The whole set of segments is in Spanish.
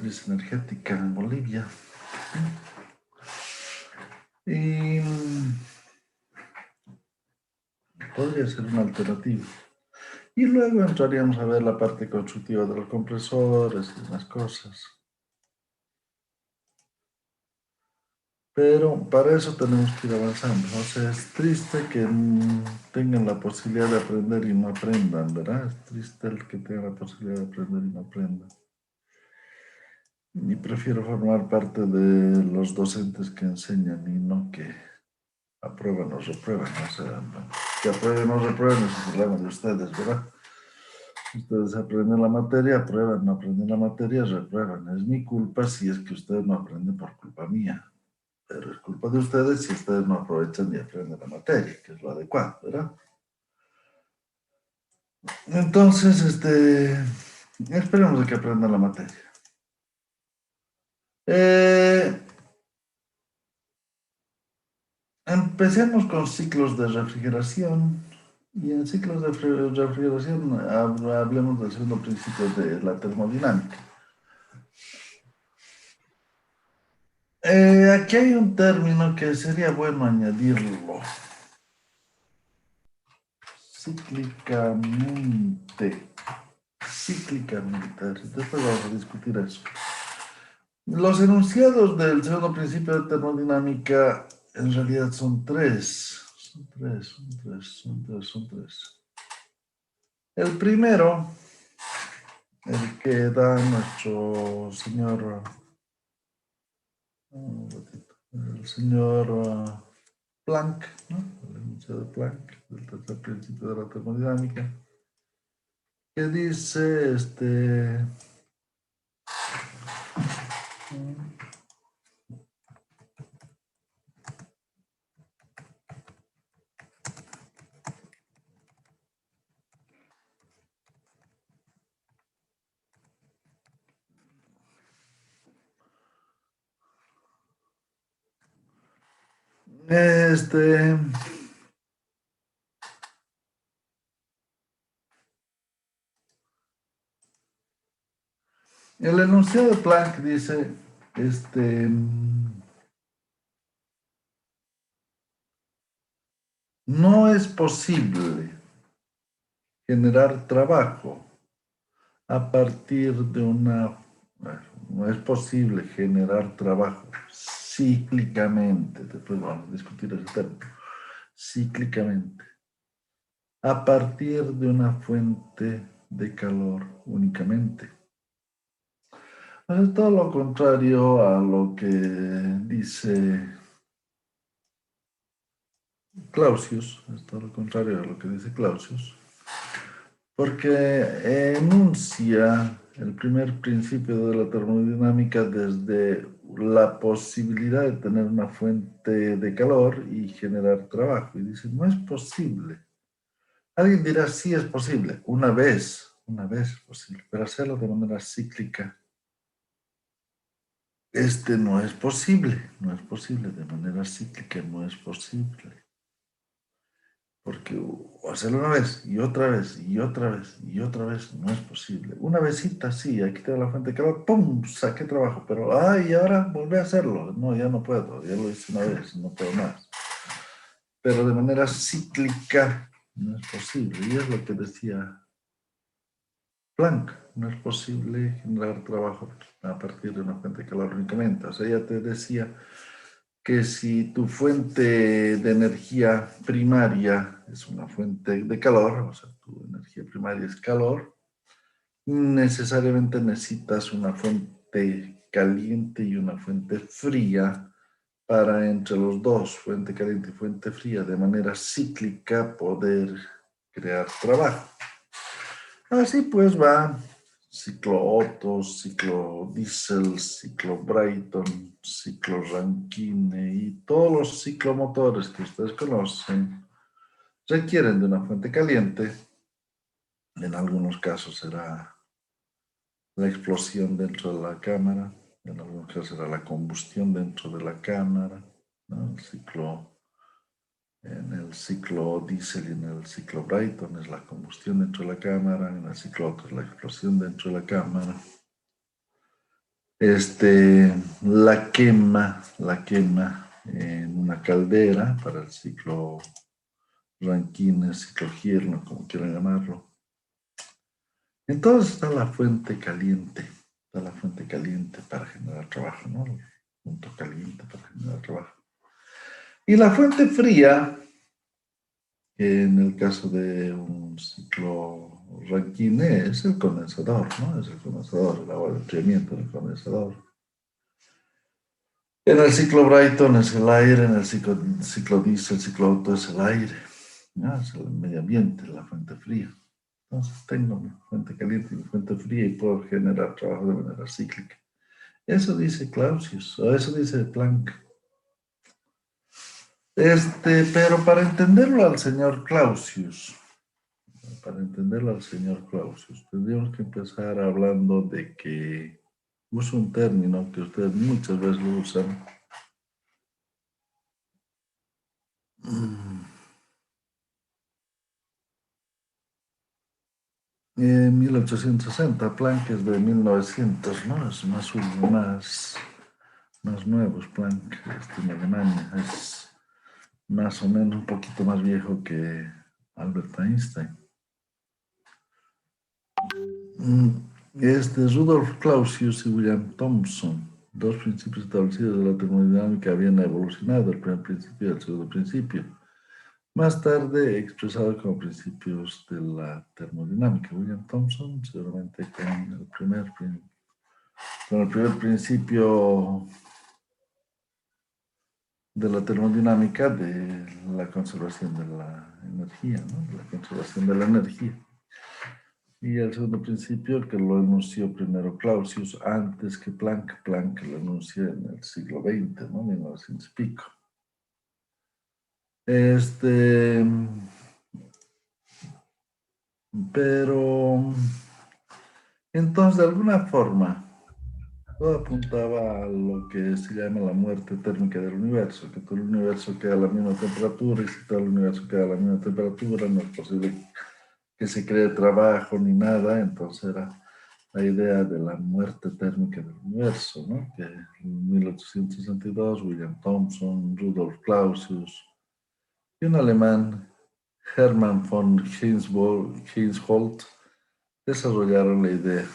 matriz energética en Bolivia. Y podría ser una alternativa. Y luego entraríamos a ver la parte constructiva de los compresores y demás cosas. Pero para eso tenemos que ir avanzando. O sea, es triste que tengan la posibilidad de aprender y no aprendan, ¿verdad? Es triste el que tenga la posibilidad de aprender y no aprenda. Y prefiero formar parte de los docentes que enseñan y no que aprueban o reprueban. O sea, que aprueben o reprueben es un problema de ustedes, ¿verdad? Ustedes aprenden la materia, aprueban, no aprenden la materia, reprueban. Es mi culpa si es que ustedes no aprenden por culpa mía. Pero es culpa de ustedes si ustedes no aprovechan y aprenden la materia, que es lo adecuado, ¿verdad? Entonces, esperemos de que aprendan la materia. Empecemos con ciclos de refrigeración. Y en ciclos de refrigeración hablemos del segundo principio de la termodinámica. Aquí hay un término que sería bueno añadirlo. Cíclicamente. Cíclicamente. Después vamos a discutir eso. Los enunciados del segundo principio de termodinámica en realidad son tres. Son tres. El primero, el que da nuestro señor, el señor Planck, ¿no? El enunciado de Planck, del tercer principio de la termodinámica, que dice, este, el enunciado de Planck dice, no es posible generar trabajo a partir de una... Bueno, no es posible generar trabajo cíclicamente, después vamos a discutir ese término, cíclicamente, a partir de una fuente de calor únicamente. Es todo lo contrario a lo que dice Clausius, es todo lo contrario a lo que dice Clausius, porque enuncia el primer principio de la termodinámica desde la posibilidad de tener una fuente de calor y generar trabajo. Y dice, no es posible. Alguien dirá, sí es posible, una vez es posible, pero hacerlo de manera cíclica, no es posible, de manera cíclica no es posible. Porque hacerlo una vez y otra vez y otra vez y otra vez no es posible. Una vezita sí, aquí tengo la fuente de calor, ¡pum! Saqué trabajo, pero ¡ay! Ahora volví a hacerlo. No, ya no puedo, ya lo hice una vez, no puedo más. Pero de manera cíclica no es posible. Y es lo que decía Planck. No es posible generar trabajo a partir de una fuente de calor únicamente. O sea, ya te decía que si tu fuente de energía primaria es una fuente de calor, o sea, tu energía primaria es calor, necesariamente necesitas una fuente caliente y una fuente fría para entre los dos, fuente caliente y fuente fría, de manera cíclica poder crear trabajo. Así pues va ciclo Otto, ciclo Diesel, ciclo Brayton, ciclo Rankine y todos los ciclomotores que ustedes conocen requieren de una fuente caliente. En algunos casos será la explosión dentro de la cámara, en algunos casos será la combustión dentro de la cámara, ¿no? En el ciclo Diesel y en el ciclo Brayton es la combustión dentro de la cámara, en el ciclo Otto es la explosión dentro de la cámara. la quema en una caldera para el ciclo Rankine, ciclo Girno, como quieran llamarlo. Entonces está la fuente caliente para generar trabajo, ¿no? El punto caliente para generar trabajo. Y la fuente fría, que en el caso de un ciclo Rankine es el condensador, ¿no? Es el condensador, el agua de enfriamiento del condensador. En el ciclo Brighton es el aire, en el ciclo Diesel, el ciclo Otto es el aire, ¿no? Es el medio ambiente, la fuente fría. Entonces tengo mi fuente caliente y mi fuente fría y puedo generar trabajo de manera cíclica. Eso dice Clausius, o eso dice Planck. Pero para entenderlo al señor Clausius, tendríamos que empezar hablando de que uso un término que ustedes muchas veces lo usan. En 1860, Planck es de 1900, ¿no? Es más nuevo, es Planck, en Alemania. Es más o menos un poquito más viejo que Albert Einstein. Rudolf Clausius y William Thomson, dos principios establecidos de la termodinámica, habían evolucionado el primer principio y el segundo principio, más tarde expresado como principios de la termodinámica. William Thomson, seguramente con el primer principio de la termodinámica de la conservación de la energía, ¿no? La conservación de la energía. Y el segundo principio, que lo enunció primero Clausius antes que Planck. Planck lo enunció en el siglo XX, ¿no? 1900 y pico. Pero, entonces, de alguna forma, todo apuntaba a lo que se llama la muerte térmica del universo, que todo el universo queda a la misma temperatura, y si todo el universo queda a la misma temperatura, no es posible que se cree trabajo ni nada. Entonces era la idea de la muerte térmica del universo, ¿no? Que en 1862 William Thomson, Rudolf Clausius y un alemán, Hermann von Helmholtz, desarrollaron la idea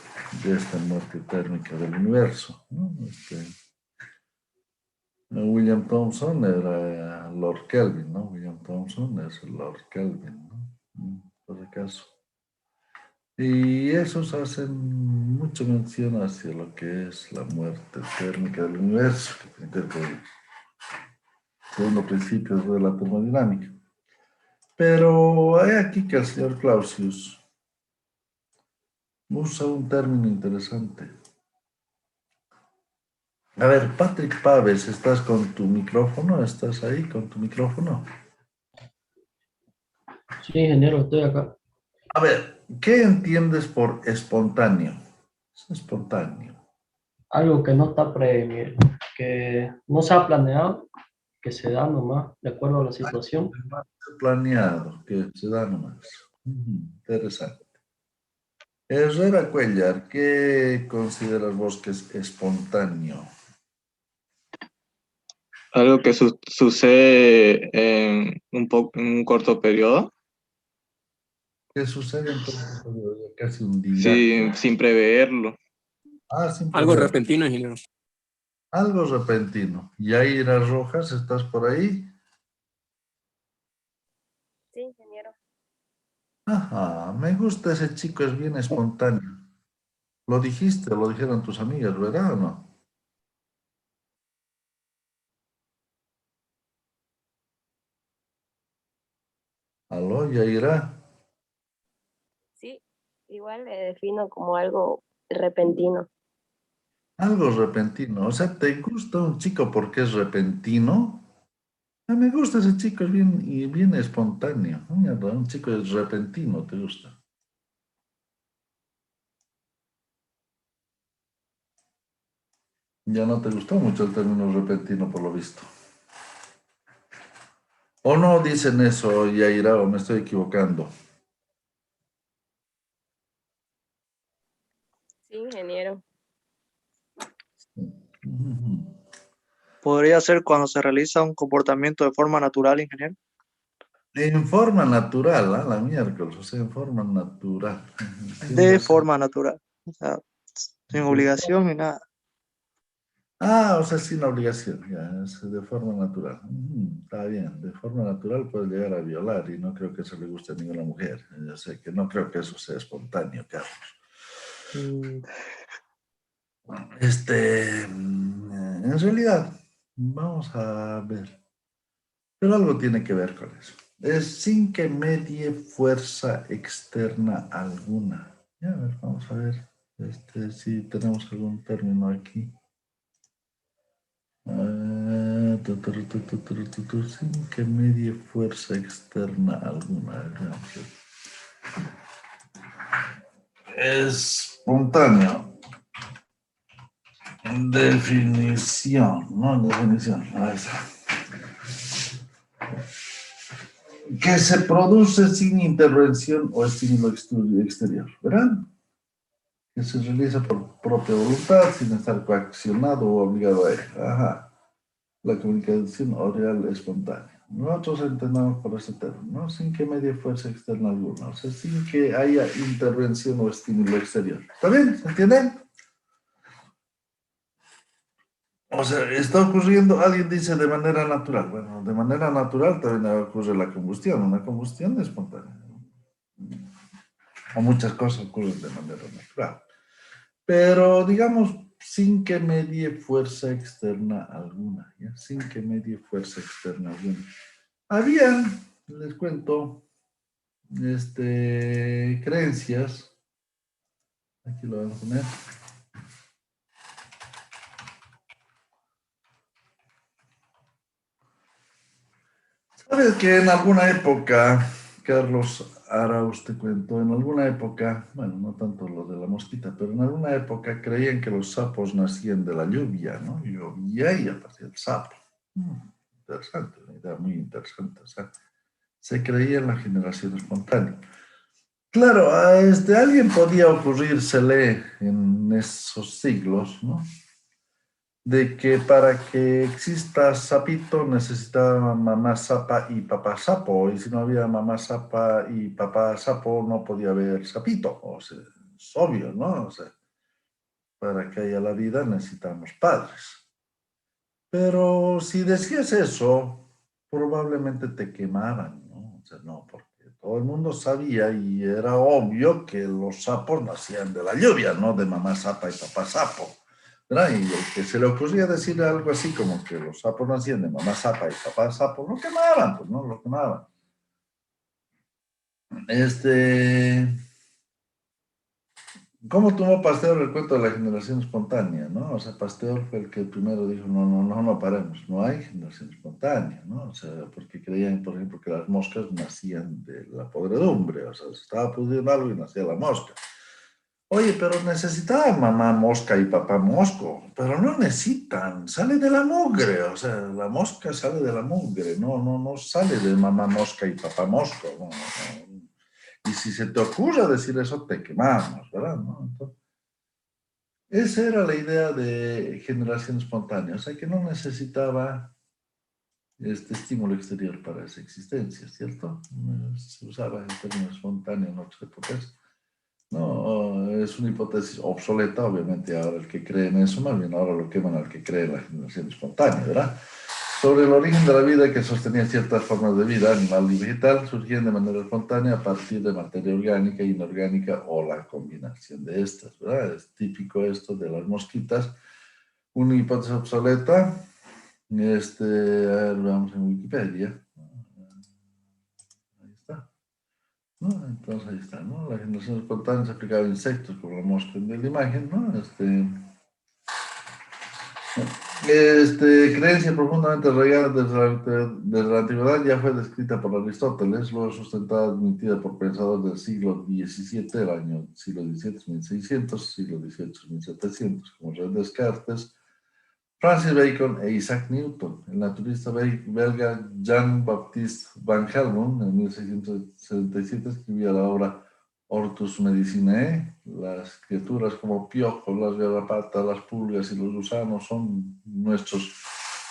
de esta muerte térmica del universo, ¿no? William Thomson era Lord Kelvin, ¿no? William Thomson es el Lord Kelvin, ¿no? Por acaso. Y esos hacen mucha mención hacia lo que es la muerte térmica del universo, que tiene que ver con el segundo principio de la termodinámica. Pero hay aquí que el señor Clausius usa un término interesante. A ver, Patrick Paves, ¿estás con tu micrófono? ¿Estás ahí con tu micrófono? Sí, ingeniero, estoy acá. A ver, ¿qué entiendes por espontáneo? Es espontáneo. Algo que no está que no se ha planeado, que se da nomás, de acuerdo a la situación. Más planeado, que se da nomás. Interesante. Herrera Cuellar, ¿qué consideras vos que es espontáneo? Algo que sucede en un corto periodo, ¿Qué sucede en todo este periodo? Casi un día. sin preverlo. Sin Algo prever. repentino, ingeniero. Algo repentino. Yaira Rojas, ¿estás por ahí? Sí, ingeniero. Ajá, me gusta ese chico, es bien espontáneo. Lo dijiste, lo dijeron tus amigas, ¿verdad o no? ¿Aló, Yaira? Sí, igual le defino como algo repentino. Algo repentino. O sea, ¿te gusta un chico porque es repentino? Me gusta ese chico, es bien espontáneo. Mierda, un chico es repentino, ¿te gusta? Ya no te gustó mucho el término repentino, por lo visto. ¿O no dicen eso, Yaira, o me estoy equivocando? Sí, ingeniero. ¿Podría ser cuando se realiza un comportamiento de forma natural, ingeniero? En forma natural, la miércoles, o sea, en forma natural. De forma natural. O sea, sin obligación ni nada. O sea, sin obligación, ya, es de forma natural. Está bien, de forma natural puede llegar a violar y no creo que eso le guste a ninguna mujer. Yo sé que no creo que eso sea espontáneo, Carlos. En realidad, vamos a ver. Pero algo tiene que ver con eso. Es sin que medie fuerza externa alguna. Ya, a ver, vamos a ver si tenemos algún término aquí. Sin que medie fuerza externa alguna. Espontáneo. Definición, ¿no? Definición. Ahí está. Que se produce sin intervención o estímulo exterior, ¿verdad? Que se realiza por propia voluntad, sin estar coaccionado o obligado a ello. Ajá. La comunicación oral espontánea. Nosotros entendamos por ese término, ¿no? Sin que medie fuerza externa alguna, o sea, sin que haya intervención o estímulo exterior. ¿Está bien? ¿Se entienden? O sea, está ocurriendo, alguien dice de manera natural. Bueno, de manera natural también ocurre la combustión, una combustión espontánea. O muchas cosas ocurren de manera natural. Pero, digamos, sin que medie fuerza externa alguna, ¿ya? Sin que medie fuerza externa alguna. Habían, les cuento, creencias, aquí lo vamos a poner. ¿Sabes que en alguna época, Carlos Arauz te cuento, en alguna época, bueno, no tanto lo de la mosquita, pero en alguna época creían que los sapos nacían de la lluvia, ¿no? Llovía y aparecía el sapo. Interesante, una idea muy interesante. O sea, se creía en la generación espontánea. Claro, alguien podía ocurrírsele en esos siglos, ¿no? De que para que exista sapito necesitaba mamá sapa y papá sapo, y si no había mamá sapa y papá sapo no podía haber sapito, o sea, es obvio, ¿no? O sea, para que haya la vida necesitamos padres. Pero si decías eso, probablemente te quemaban, ¿no? O sea, no, porque todo el mundo sabía y era obvio que los sapos nacían de la lluvia, no de mamá sapa y papá sapo. ¿Verdad? Y el que se le ocurría decir algo así como que los sapos nacían de mamá sapa y papá sapo, lo quemaban, pues no, lo quemaban. ¿Cómo tomó Pasteur el cuento de la generación espontánea, no? O sea, Pasteur fue el que primero dijo, no paremos, no hay generación espontánea, ¿no? O sea, porque creían, por ejemplo, que las moscas nacían de la podredumbre, o sea, se estaba pudriendo algo y nacía la mosca. Oye, pero necesitaba mamá mosca y papá mosco, pero no necesitan, sale de la mugre, o sea, la mosca sale de la mugre, no sale de mamá mosca y papá mosco, no. Y si se te ocurre decir eso, te quemamos, ¿verdad? ¿No? Entonces, esa era la idea de generación espontánea, o sea, que no necesitaba este estímulo exterior para esa existencia, ¿cierto? Se usaba el término espontáneo en otras épocas. No, es una hipótesis obsoleta, obviamente ahora el que cree en eso, más bien ahora lo queman al que cree en la generación espontánea, ¿verdad? Sobre el origen de la vida que sostenía ciertas formas de vida, animal y vegetal, surgían de manera espontánea a partir de materia orgánica, inorgánica o la combinación de estas, ¿verdad? Es típico esto de las mosquitas. Una hipótesis obsoleta, a ver, vamos en Wikipedia. Ahí está. ¿No? Entonces ahí está, ¿no? La generación espontánea se aplicaba a insectos como la mosca de la imagen, ¿no? Creencia profundamente arraigada desde la antigüedad ya fue descrita por Aristóteles, luego sustentada, admitida por pensadores del siglo XVII, el año siglo XVII, 1600, siglo XVIII, 1700, como René Descartes, Francis Bacon e Isaac Newton. El naturalista belga Jean-Baptiste Van Helmont, en 1677, escribía la obra Hortus medicinae, las criaturas como piojos, las garrapatas, las pulgas y los gusanos son nuestros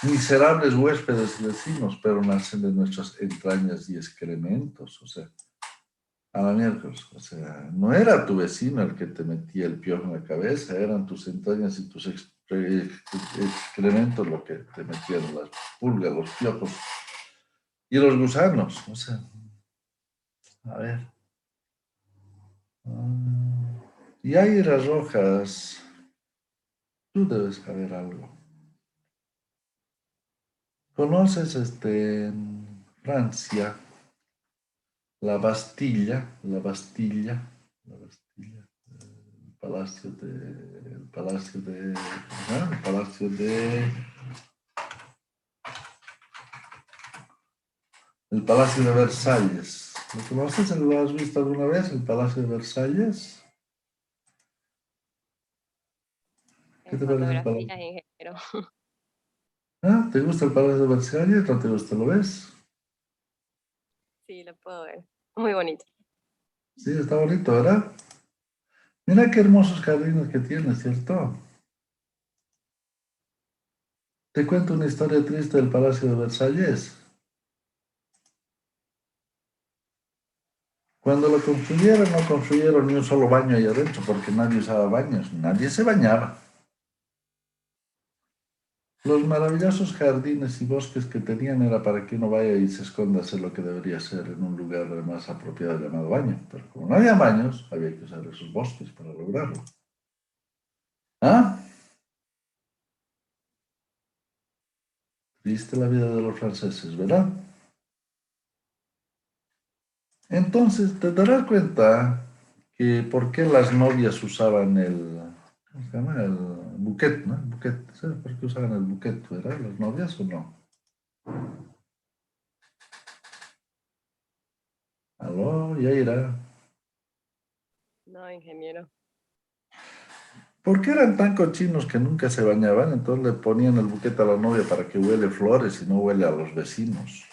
miserables huéspedes y vecinos, pero nacen de nuestras entrañas y excrementos, o sea, a la miércoles, o sea, no era tu vecino el que te metía el piojo en la cabeza, eran tus entrañas y tus excrementos lo que te metían las pulgas, los piojos y los gusanos, o sea, a ver. Y águilas rojas, tú debes saber algo. ¿Conoces en Francia la Bastilla, el palacio de Versalles? ¿Lo conoces? ¿Lo has visto alguna vez, el Palacio de Versalles? ¿Qué En te parece el palacio? fotografías, ingeniero. ¿Ah? ¿Te gusta el Palacio de Versalles? ¿No te gusta? ¿Lo ves? Sí, lo puedo ver. Muy bonito. Sí, está bonito, ¿verdad? Mira qué hermosos jardines que tiene, ¿cierto? Te cuento una historia triste del Palacio de Versalles. Cuando lo construyeron, no construyeron ni un solo baño ahí adentro, porque nadie usaba baños, nadie se bañaba. Los maravillosos jardines y bosques que tenían era para que uno vaya y se esconda a hacer lo que debería ser en un lugar más apropiado llamado baño. Pero como no había baños, había que usar esos bosques para lograrlo. ¿Ah? Viste la vida de los franceses, ¿verdad? Entonces te darás cuenta que por qué las novias usaban ¿cómo se llama? El buquet, ¿no? El buquet. ¿Sabes por qué usaban el buquet, verdad? ¿Las novias o no? Aló, Yaira. No, ingeniero. ¿Por qué eran tan cochinos que nunca se bañaban? Entonces le ponían el buquet a la novia para que huele flores y no huele a los vecinos.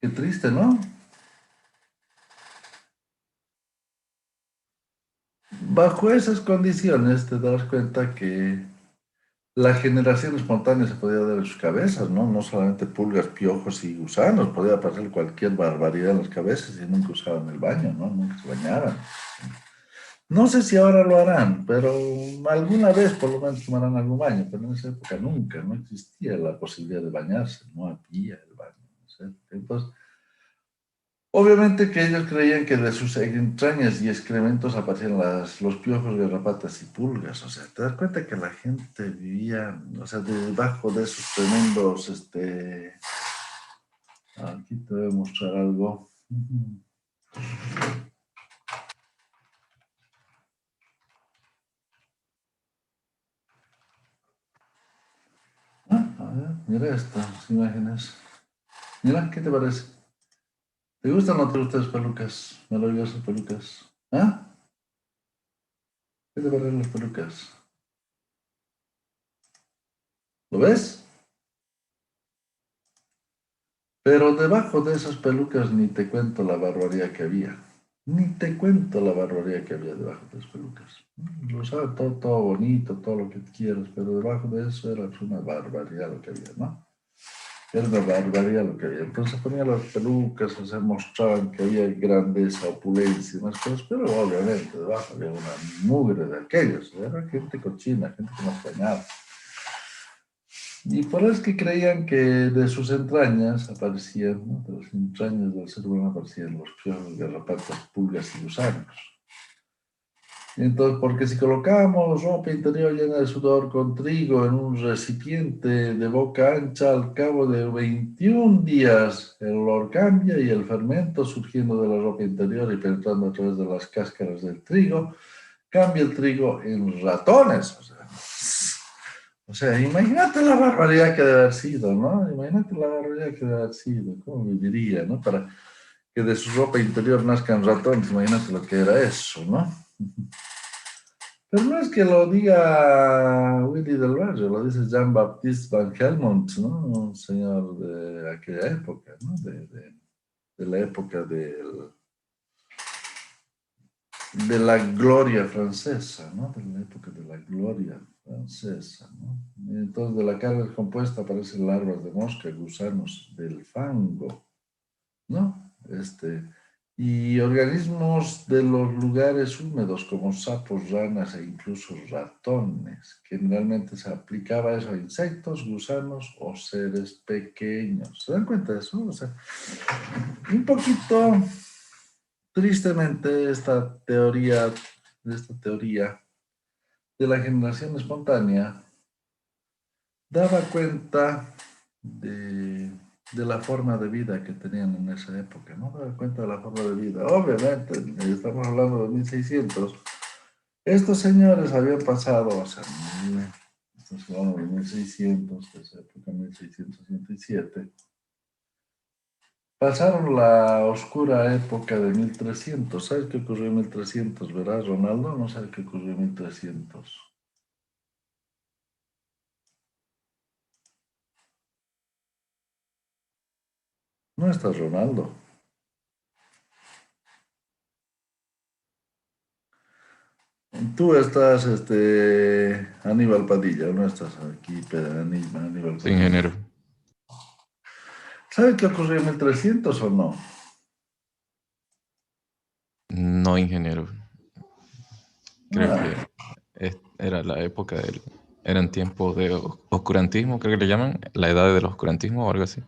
Qué triste, ¿no? Bajo esas condiciones te das cuenta que la generación espontánea se podía dar en sus cabezas, ¿no? No solamente pulgas, piojos y gusanos, podía pasar cualquier barbaridad en las cabezas y nunca usaban el baño, ¿no? Nunca se bañaban. No sé si ahora lo harán, pero alguna vez por lo menos tomarán algún baño, pero en esa época nunca, no existía la posibilidad de bañarse, no había el baño, ¿no? Entonces, obviamente que ellos creían que de sus entrañas y excrementos aparecían los piojos, garrapatas y pulgas. O sea, te das cuenta que la gente vivía, o sea, debajo de esos tremendos, aquí te voy a mostrar algo. A ver, mira estas imágenes. Mira, ¿qué te parece? ¿Te gustan o no te gustan las pelucas? Maravillosas pelucas. ¿Ah? ¿Qué te parecen las pelucas? ¿Lo ves? Pero debajo de esas pelucas ni te cuento la barbaridad que había. Ni te cuento la barbaridad que había debajo de las pelucas. Lo usaba todo, todo bonito, todo lo que quieras, pero debajo de eso era una barbaridad lo que había, ¿no? Era una barbaridad lo que había. Entonces ponían las pelucas, o sea, mostraban que había grandeza, opulencia y más cosas, pero obviamente debajo había una mugre de aquellos. Era gente cochina, gente que no se bañaba. Y por eso es que creían que de sus entrañas aparecían, ¿no? De las entrañas del ser humano aparecían los piojos, garrapatas, pulgas y gusanos. Entonces, porque si colocábamos ropa interior llena de sudor con trigo en un recipiente de boca ancha, al cabo de 21 días el olor cambia y el fermento surgiendo de la ropa interior y penetrando a través de las cáscaras del trigo, cambia el trigo en ratones. O sea, imagínate la barbaridad que debe haber sido, ¿no? Imagínate la barbaridad que debe haber sido, cómo viviría, ¿no? Para que de su ropa interior nazcan ratones, imagínate lo que era eso, ¿no? Pero no es que lo diga Willy del Barrio, lo dice Jean-Baptiste Van Helmont, ¿no? Un señor de aquella época, ¿no? De la época de la gloria francesa, ¿no? De la época de la gloria francesa, ¿no? Y entonces de la carga compuesta aparecen larvas de mosca, gusanos del fango, ¿no? Y organismos de los lugares húmedos como sapos, ranas e incluso ratones. Generalmente se aplicaba eso a insectos, gusanos o seres pequeños. ¿Se dan cuenta de eso? O sea, un poquito tristemente esta teoría de la generación espontánea daba cuenta de la forma de vida que tenían en esa época, ¿no? Daba cuenta de la forma de vida. Obviamente, estamos hablando de 1600. Estos señores habían pasado, o sea, estamos hablando de 1600, de esa época, 1667. Pasaron la oscura época de 1300. ¿Sabes qué ocurrió en 1300? ¿Verás, Ronaldo? No sabes qué ocurrió en 1300. No estás, Ronaldo. Tú estás, Aníbal Padilla, no estás aquí, Aníbal Sí, Padilla. ingeniero. ¿Sabes qué ocurrió en 1300 o no? No, ingeniero. Creo Ah, que era la época del... Eran tiempos de oscurantismo, creo que le llaman, la edad del oscurantismo o algo así.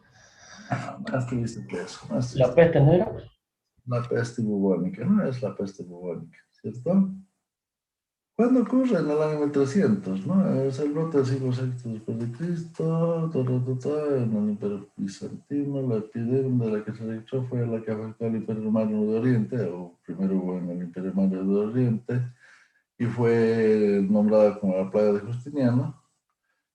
más triste que eso, más La triste. peste negra. La peste bubónica, no es la peste bubónica, ¿cierto? ¿Cuándo ocurre? En el año 1300, ¿no? Es el brote del siglo VI después de Cristo, en el Imperio Bizantino, la epidemia de la que se registró fue la que afectó al Imperio Romano de Oriente, o primero hubo en el Imperio Romano de Oriente, y fue nombrada como la plaga de Justiniano.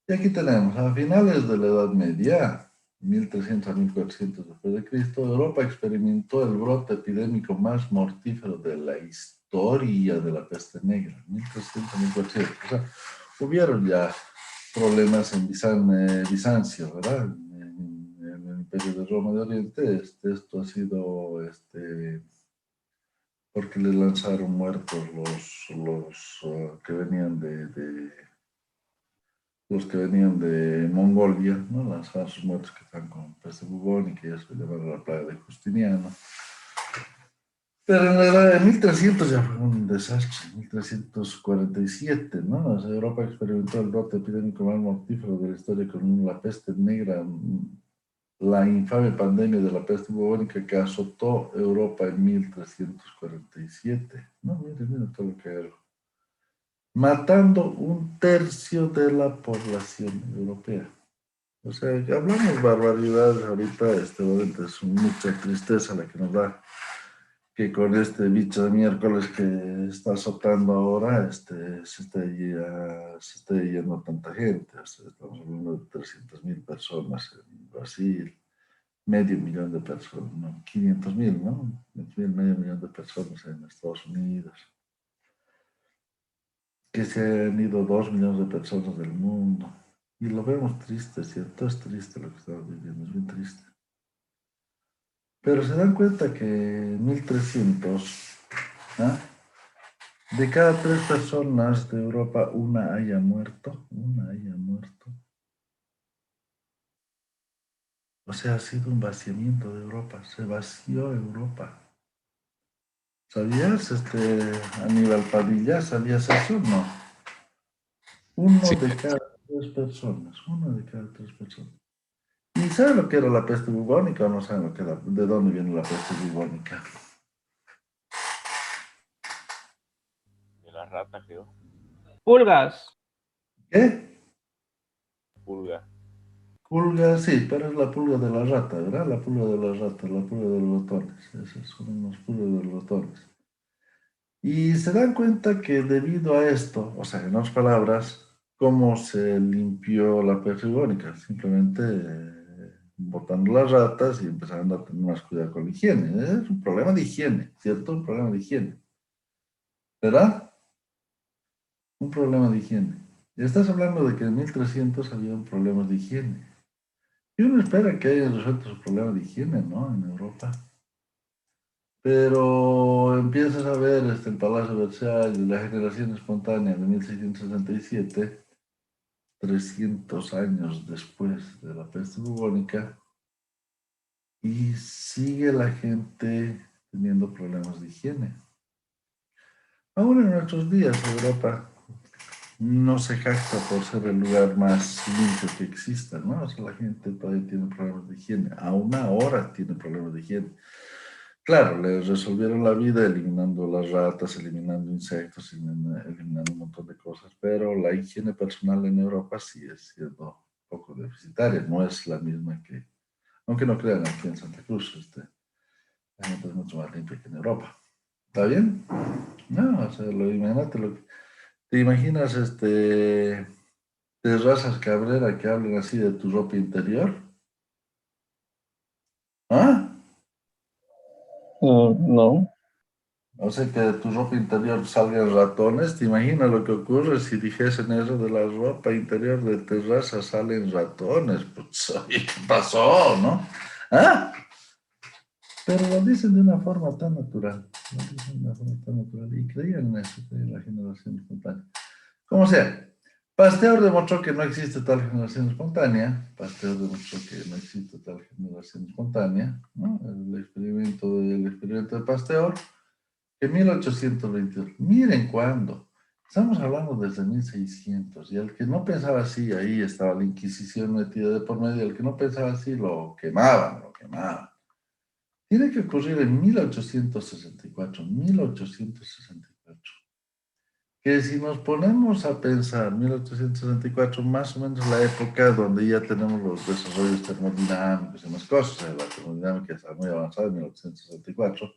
Y aquí tenemos, a finales de la Edad Media, 1300 a 1400 después de Cristo, Europa experimentó el brote epidémico más mortífero de la historia de la peste negra, 1300 a 1400. O sea, hubieron ya problemas en Bizancio, ¿verdad? En el Imperio de Roma de Oriente, esto ha sido, porque le lanzaron muertos los que venían los que venían de Mongolia, ¿no? Lanzaban sus muertos que están con peste bubónica y eso llamaron la plaga de Justiniano. Pero en la edad de 1300 ya fue un desastre, 1347, ¿no? O sea, Europa experimentó el brote epidémico más mortífero de la historia con la peste negra, la infame pandemia de la peste bubónica que azotó Europa en 1347. No, miren todo lo que hago. Matando un tercio de la población europea. O sea, que hablamos barbaridades ahorita, obviamente es mucha tristeza la que nos da que con este bicho de miércoles que está azotando ahora, se esté yendo tanta gente. O sea, estamos hablando de 300.000 personas en Brasil, medio millón de personas, no, 500.000, ¿no? 500.000, medio millón de personas en Estados Unidos. Que se han ido 2 millones de personas del mundo. Y lo vemos triste, ¿cierto? Es triste lo que estamos viviendo, es bien triste. Pero se dan cuenta que en 1300, ¿ah? De cada 3 personas de Europa, una haya muerto. O sea, ha sido un vaciamiento de Europa, se vació Europa. ¿Sabías, Aníbal Padilla? ¿Sabías eso? No. Sí, Una de cada 3 personas. ¿Y saben lo que era la peste bubónica o no saben lo que era, de dónde viene la peste bubónica? De la rata, creo. Pulgas. ¿Qué? Pulga. Pulga, sí, pero es la pulga de la rata, ¿verdad? La pulga de la rata, la pulga de los ratones. Esos son los pulgas de los ratones. Y se dan cuenta que debido a esto, o sea, en otras palabras, ¿cómo se limpió la peste bubónica? Simplemente botando las ratas y empezando a tener más cuidado con la higiene. Es un problema de higiene, ¿cierto? Un problema de higiene. ¿Verdad? un problema de higiene. Y estás hablando de que en 1300 había un problema de higiene. Y uno espera que hayan resuelto sus problemas de higiene, ¿no? En Europa. Pero empiezas a ver el Palacio de Versalles, la generación espontánea de 1667, 300 años después de la peste bubónica, y sigue la gente teniendo problemas de higiene. Aún en nuestros días, Europa no se jacta por ser el lugar más limpio que exista, ¿no? O sea, la gente todavía tiene problemas de higiene. Aún ahora tiene problemas de higiene. Claro, les resolvieron la vida eliminando las ratas, eliminando insectos, eliminando un montón de cosas, pero la higiene personal en Europa sigue siendo un poco deficitaria, no es la misma que, aunque no crean, aquí en Santa Cruz, la gente es mucho más limpia que en Europa. ¿Está bien? No, o sea, imagínate ¿te imaginas Terrazas Cabrera que hablen así de tu ropa interior? ¿Ah? No. O sea, que de tu ropa interior salgan ratones. ¿Te imaginas lo que ocurre si dijesen eso de la ropa interior de Terraza salen ratones? Pues, oye, ¿qué pasó, no? ¿Ah? Pero lo dicen de una forma tan natural. Lo dicen de una forma tan natural. Y creían en eso, creían en la generación espontánea. Como sea, Pasteur demostró que no existe tal generación espontánea. Pasteur demostró que no existe tal generación espontánea, ¿no? El experimento de Pasteur, en 1822. Miren cuándo. Estamos hablando desde 1600. Y el que no pensaba así, ahí estaba la Inquisición metida de por medio. El que no pensaba así, lo quemaban, lo quemaban. Tiene que ocurrir en 1864. Que si nos ponemos a pensar, 1864, más o menos la época donde ya tenemos los desarrollos termodinámicos y más cosas, la termodinámica está muy avanzada en 1864,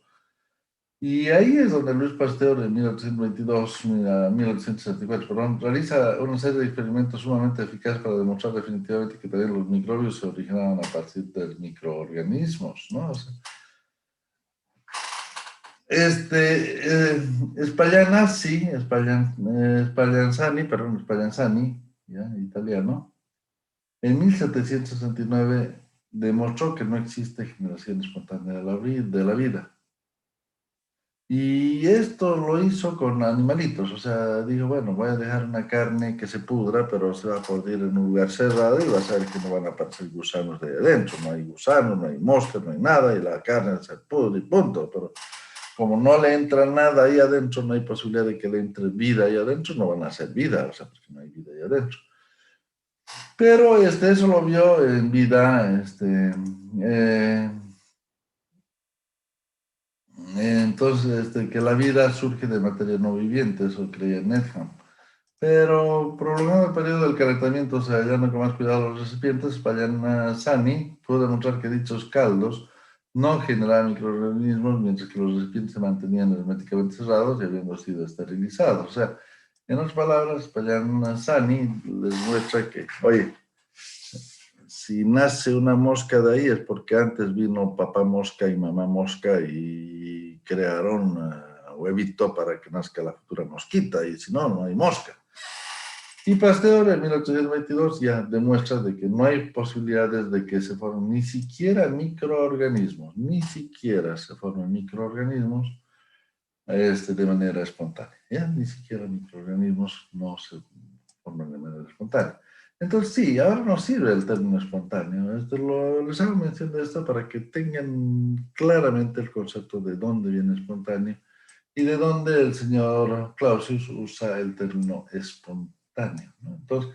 y ahí es donde Luis Pasteur en 1864, perdón, realiza una serie de experimentos sumamente eficaces para demostrar definitivamente que también los microbios se originaban a partir de microorganismos, ¿no? O sea, Spallanzani, ya, italiano, en 1769 demostró que no existe generación espontánea de la vida. Y esto lo hizo con animalitos, o sea, dijo, bueno, voy a dejar una carne que se pudra, pero se va a podrir en un lugar cerrado y vas a ver que no van a aparecer gusanos de ahí adentro. No hay gusanos, no hay moscas, no hay nada, y la carne se pudre y punto, pero como no le entra nada ahí adentro, no hay posibilidad de que le entre vida ahí adentro, no van a hacer vida, o sea, porque no hay vida ahí adentro. Pero eso lo vio en vida, entonces, que la vida surge de materia no viviente, eso creía Needham. Pero prolongado el periodo del calentamiento, o sea, hallando con más cuidado los recipientes, Spallanzani pudo demostrar que dichos caldos no generaban microorganismos, mientras que los recipientes se mantenían herméticamente cerrados y habiendo sido esterilizados. O sea, en otras palabras, Spallanzani les muestra que, oye, si nace una mosca de ahí es porque antes vino papá mosca y mamá mosca y crearon huevito para que nazca la futura mosquita, y si no, no hay mosca. Y Pasteur en 1822 ya demuestra de que no hay posibilidades de que se formen ni siquiera microorganismos, ni siquiera se formen microorganismos de manera espontánea. ¿Ya? Ni siquiera microorganismos no se forman de manera espontánea. Entonces sí, ahora no sirve el término espontáneo. Les hago mención de esto para que tengan claramente el concepto de dónde viene espontáneo y de dónde el señor Clausius usa el término espontáneo, ¿no? Entonces,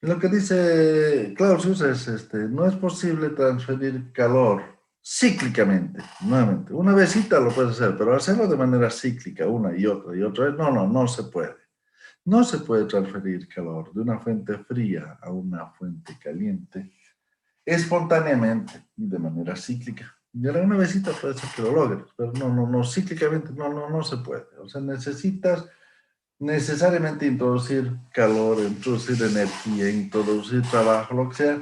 lo que dice Clausius es, no es posible transferir calor cíclicamente, nuevamente. Una vezita lo puedes hacer, pero hacerlo de manera cíclica, una y otra vez, no se puede. No se puede transferir calor de una fuente fría a una fuente caliente espontáneamente y de manera cíclica. Y ahora una vezita puede ser que lo logres, pero no, cíclicamente no se puede. O sea, necesitas necesariamente introducir calor, introducir energía, introducir trabajo, lo que sea,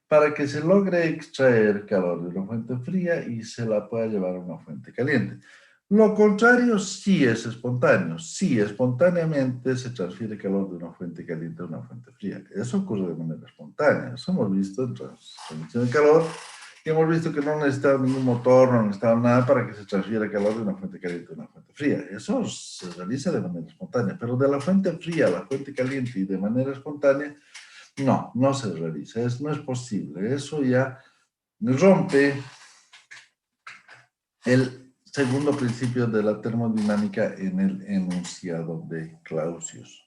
para que se logre extraer calor de una fuente fría y se la pueda llevar a una fuente caliente. Lo contrario sí es espontáneo. Sí, espontáneamente se transfiere calor de una fuente caliente a una fuente fría. Eso ocurre de manera espontánea. Eso hemos visto en transmisión de calor. Y hemos visto que no necesitaba ningún motor, no necesitaba nada para que se transfiera calor de una fuente caliente a una fuente fría. Eso se realiza de manera espontánea. Pero de la fuente fría a la fuente caliente y de manera espontánea, no, no se realiza. No es posible. Eso ya rompe el segundo principio de la termodinámica en el enunciado de Clausius.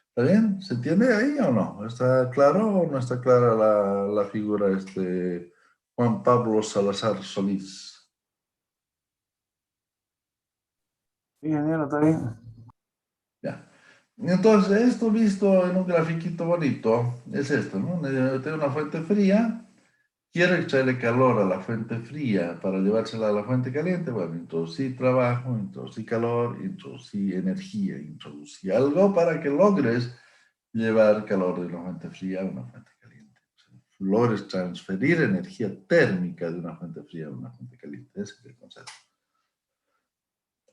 ¿Está bien? ¿Se entiende ahí o no? ¿Está claro o no está clara la figura Juan Pablo Salazar Solís? Sí, ingeniero, está bien. Ya. Entonces, esto visto en un grafiquito bonito es esto, ¿no? Tengo una fuente fría. Quiero extraerle calor a la fuente fría para llevársela a la fuente caliente. Bueno, introducí trabajo, introducí calor, introducí energía, introducí algo para que logres llevar calor de una fuente fría a una fuente caliente. Logres transferir energía térmica de una fuente fría a una fuente caliente. Ese es el concepto.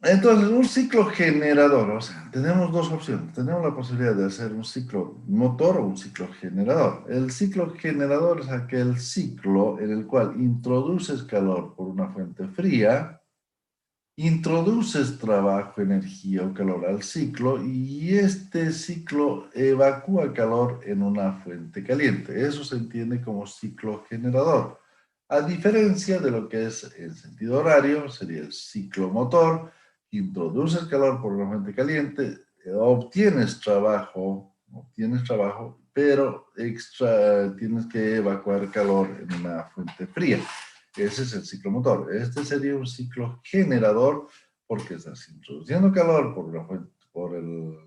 Entonces, un ciclo generador, o sea, tenemos dos opciones. Tenemos la posibilidad de hacer un ciclo motor o un ciclo generador. El ciclo generador es aquel ciclo en el cual introduces calor por una fuente fría, introduces trabajo, energía o calor al ciclo y este ciclo evacúa calor en una fuente caliente. Eso se entiende como ciclo generador. A diferencia de lo que es en sentido horario, sería el ciclo motor. Introduces calor por una fuente caliente, obtienes trabajo, pero tienes que evacuar calor en una fuente fría. Ese es el ciclo motor. Este sería un ciclo generador porque estás introduciendo calor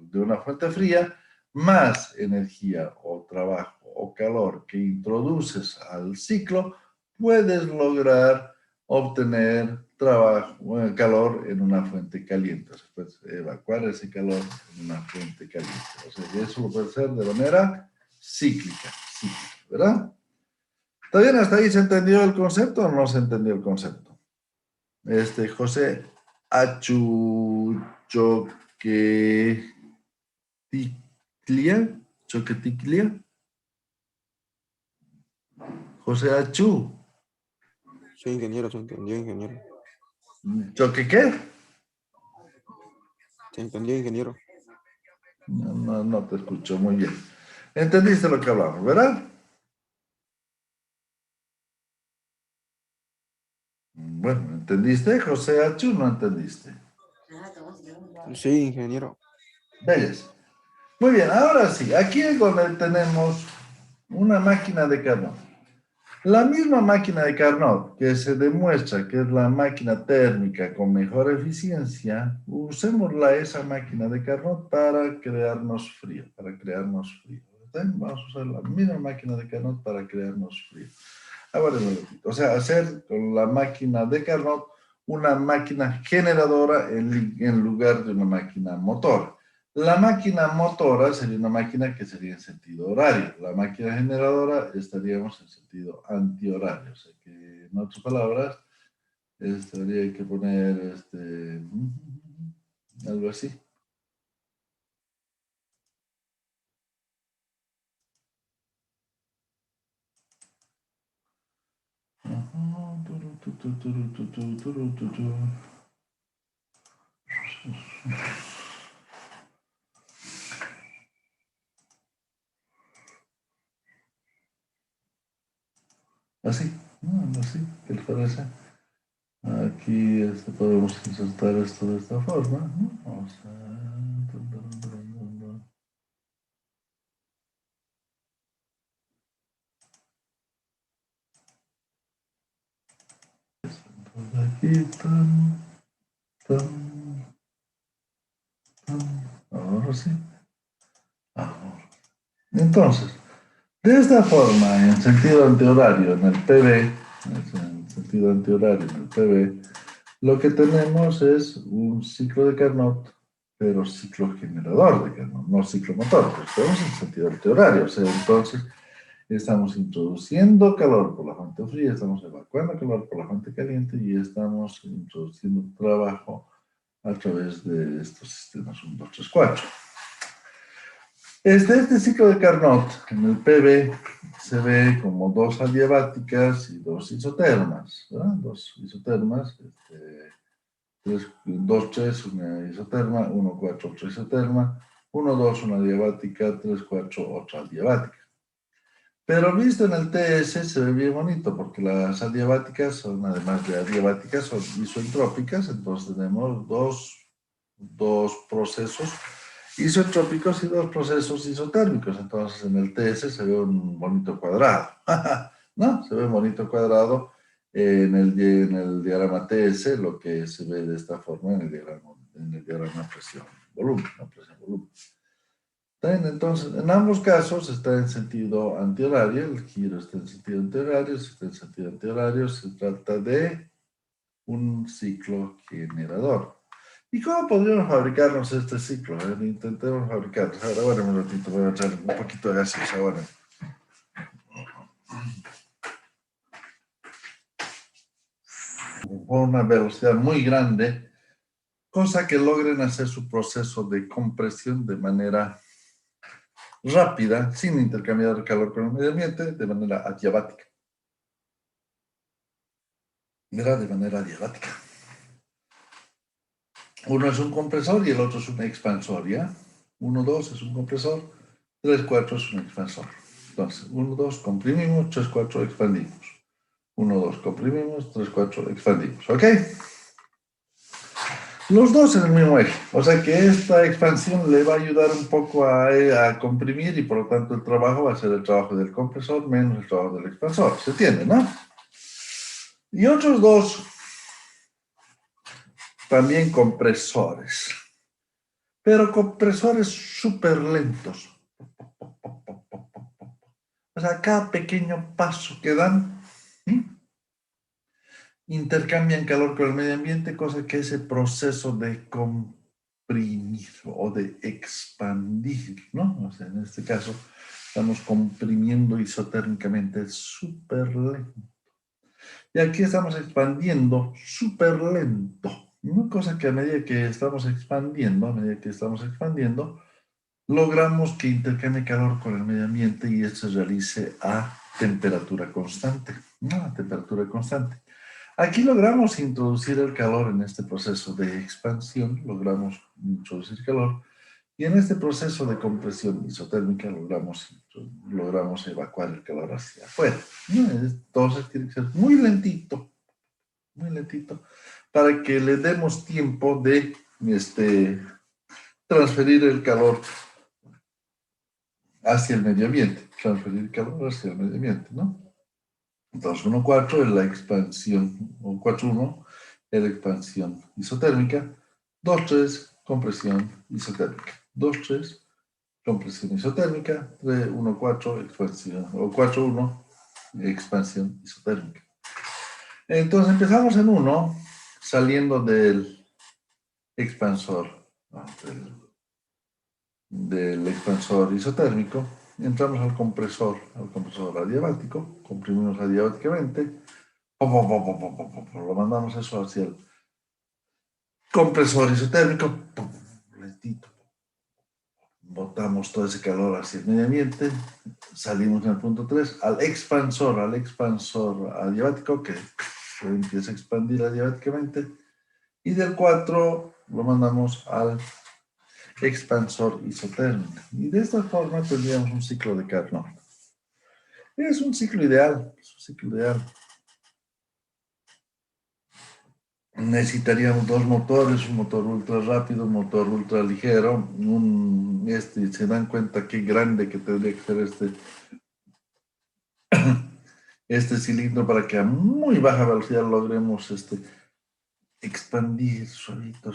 de una fuente fría, más energía o trabajo o calor que introduces al ciclo, puedes lograr obtener calor en una fuente caliente. O sea, puedes evacuar ese calor en una fuente caliente. O sea, que eso lo puedes hacer de manera cíclica, ¿verdad? ¿Está bien? ¿Hasta ahí se entendió el concepto o no se entendió el concepto? José Choqueticlia. José Achu. Sí, ingeniero, se entendió, ingeniero. ¿Choque qué? Se entendió, ingeniero. No te escucho muy bien. ¿Entendiste lo que hablamos, verdad? Bueno, ¿entendiste, José Achu? ¿No entendiste? Sí, ingeniero. Bellas. Muy bien, ahora sí, aquí es donde tenemos una máquina de Carnot. La misma máquina de Carnot, que se demuestra que es la máquina térmica con mejor eficiencia, usémosla esa máquina de Carnot para crearnos frío, Vamos a usar la misma máquina de Carnot para crearnos frío. Ahora lo repito, o sea, hacer con la máquina de Carnot una máquina generadora en lugar de una máquina motora. La máquina motora sería una máquina que sería en sentido horario. La máquina generadora estaríamos en sentido antihorario. O sea que, en otras palabras, habría que poner algo así. Así, así, ¿qué les parece? Aquí podemos insertar esto de esta forma, ¿no? Vamos a... Aquí, ahora sí. Ahora. Entonces, de esta forma, en sentido antihorario, en el PV, lo que tenemos es un ciclo de Carnot, pero ciclo generador de Carnot, no ciclo motor, pero estamos en sentido antihorario, o sea, entonces estamos introduciendo calor por la fuente fría, estamos evacuando calor por la fuente caliente y estamos introduciendo trabajo a través de estos sistemas 1, 2, 3, 4. Este ciclo de Carnot en el PV se ve como 2 adiabáticas y 2 isotermas, ¿verdad? 2 isotermas, 2, 3, una isoterma, 1, 4, otra isoterma, 1, 2, una adiabática, 3, 4, otra adiabática. Pero visto en el TS se ve bien bonito, porque las adiabáticas son, además de adiabáticas, son isoentrópicas, entonces tenemos dos procesos isotrópicos y 2 procesos isotérmicos. Entonces en el TS se ve un bonito cuadrado, ¿no? Se ve un bonito cuadrado en el diagrama TS, lo que se ve de esta forma en el diagrama presión-volumen, ¿no? Presión-volumen. Entonces, en ambos casos está en sentido antihorario, el giro está en sentido antihorario, si está en sentido antihorario, se trata de un ciclo generador. ¿Y cómo podríamos fabricarnos este ciclo? Intentemos fabricarlo. Ahora, bueno, un ratito, voy a echar un poquito de gaseosa ahora. Con una velocidad muy grande, cosa que logren hacer su proceso de compresión de manera rápida, sin intercambiar calor con el medio ambiente, de manera adiabática. Mira, de manera adiabática. Uno es un compresor y el otro es un expansor, ¿ya? 1, 2 es un compresor, 3, 4 es un expansor. Entonces, 1, 2 comprimimos, 3, 4 expandimos. 1, 2 comprimimos, 3, 4 expandimos, ¿ok? Los dos en el mismo eje, o sea que esta expansión le va a ayudar un poco a comprimir y por lo tanto el trabajo va a ser el trabajo del compresor menos el trabajo del expansor, ¿se entiende, no? Y otros dos, también compresores, pero compresores súper lentos. O sea, cada pequeño paso que dan, intercambian calor con el medio ambiente, cosa que ese proceso de comprimir o de expandir, ¿no? O sea, en este caso, estamos comprimiendo isotérmicamente súper lento. Y aquí estamos expandiendo súper lento. Una cosa que a medida que estamos expandiendo, logramos que intercambie calor con el medio ambiente y esto se realice a temperatura constante, ¿no? A temperatura constante. Aquí logramos introducir el calor en este proceso de expansión, logramos introducir calor, y en este proceso de compresión isotérmica logramos evacuar el calor hacia afuera. Entonces tiene que ser muy lentito, para que le demos tiempo de transferir el calor hacia el medio ambiente, ¿no? Entonces 1,4 es la expansión, o 4,1 es la expansión isotérmica, 2,3 compresión isotérmica, 2,3 compresión isotérmica, 1,4 expansión, o 4,1 expansión isotérmica. Entonces empezamos en 1, saliendo del expansor, ¿no? del expansor isotérmico, entramos al compresor adiabático, comprimimos adiabáticamente, lo mandamos eso hacia el compresor isotérmico, lentito, botamos todo ese calor hacia el medio ambiente, salimos en el punto 3 al expansor adiabático que empieza a expandir adiabáticamente, y del 4 lo mandamos al expansor isotérmico. Y de esta forma tendríamos un ciclo de Carnot. Es un ciclo ideal, Necesitaríamos 2 motores, un motor ultra rápido, un motor ultra ligero, se dan cuenta qué grande que tendría que ser este cilindro para que a muy baja velocidad logremos expandir suavito,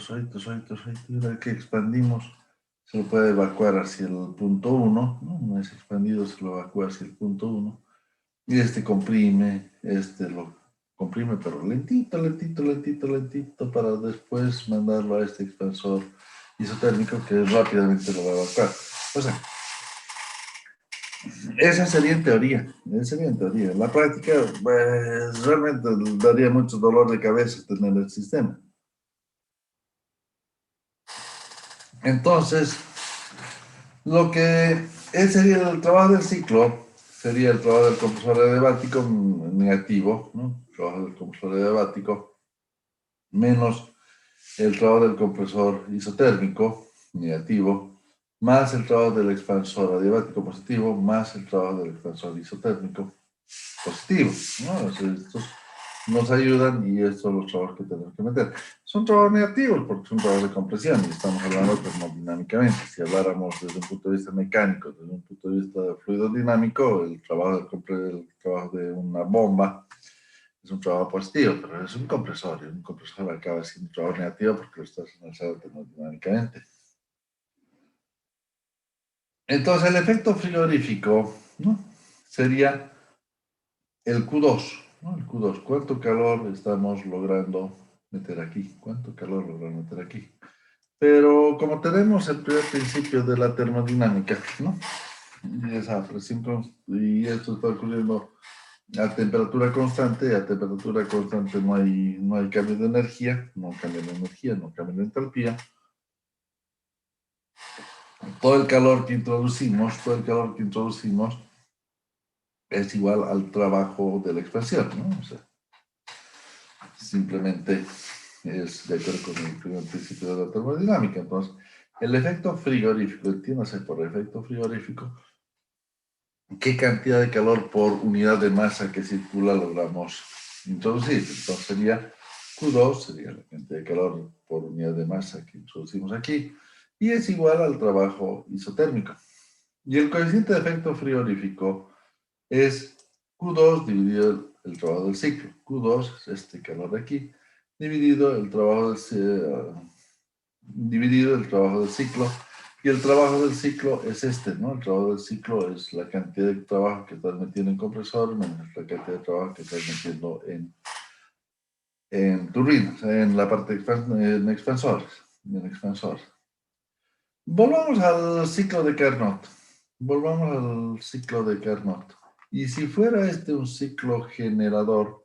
y una vez que expandimos se lo puede evacuar hacia el punto 1, ¿no? Una vez expandido se lo evacúa hacia el punto 1, y comprime, lo comprime pero lentito, para después mandarlo a este expansor isotérmico que rápidamente lo va a evacuar. O sea, esa sería en teoría, En la práctica, pues, realmente daría mucho dolor de cabeza tener el sistema. Entonces, lo que sería el trabajo del ciclo, sería el trabajo del compresor adiabático negativo, ¿no? El trabajo del compresor adiabático, menos el trabajo del compresor isotérmico negativo, más el trabajo del expansor adiabático positivo, más el trabajo del expansor isotérmico positivo, ¿no? O sea, estos nos ayudan y estos son los trabajos que tenemos que meter. Son trabajos negativos porque son trabajos de compresión y estamos hablando termodinámicamente. Si habláramos desde un punto de vista mecánico, desde un punto de vista de fluido dinámico, el trabajo de una bomba es un trabajo positivo, pero es un compresor y un compresor acaba siendo un trabajo negativo porque lo estás analizando termodinámicamente. Entonces el efecto frigorífico, ¿no? Sería el Q2, ¿no? El Q2, ¿cuánto calor estamos logrando meter aquí? ¿Cuánto calor logramos meter aquí? Pero como tenemos el primer principio de la termodinámica, ¿no? Y esa presión, y esto está ocurriendo a temperatura constante no hay cambio de energía, no cambia de energía, no cambia de entalpía. Todo el calor que introducimos es igual al trabajo de la expansión, ¿no? O sea, simplemente es de acuerdo con el primer principio de la termodinámica. Entonces, el efecto frigorífico, entiéndase por efecto frigorífico, ¿qué cantidad de calor por unidad de masa que circula logramos introducir? Entonces sería Q2, sería la cantidad de calor por unidad de masa que introducimos aquí, y es igual al trabajo isotérmico. Y el coeficiente de efecto frigorífico es Q2 dividido el trabajo del ciclo. Q2 es este calor de aquí, dividido el trabajo del ciclo. Y el trabajo del ciclo es este, ¿no? El trabajo del ciclo es la cantidad de trabajo que estás metiendo en compresor menos la cantidad de trabajo que estás metiendo en turbinas, en la parte en expansores. Volvamos al ciclo de Carnot. Y si fuera este un ciclo generador,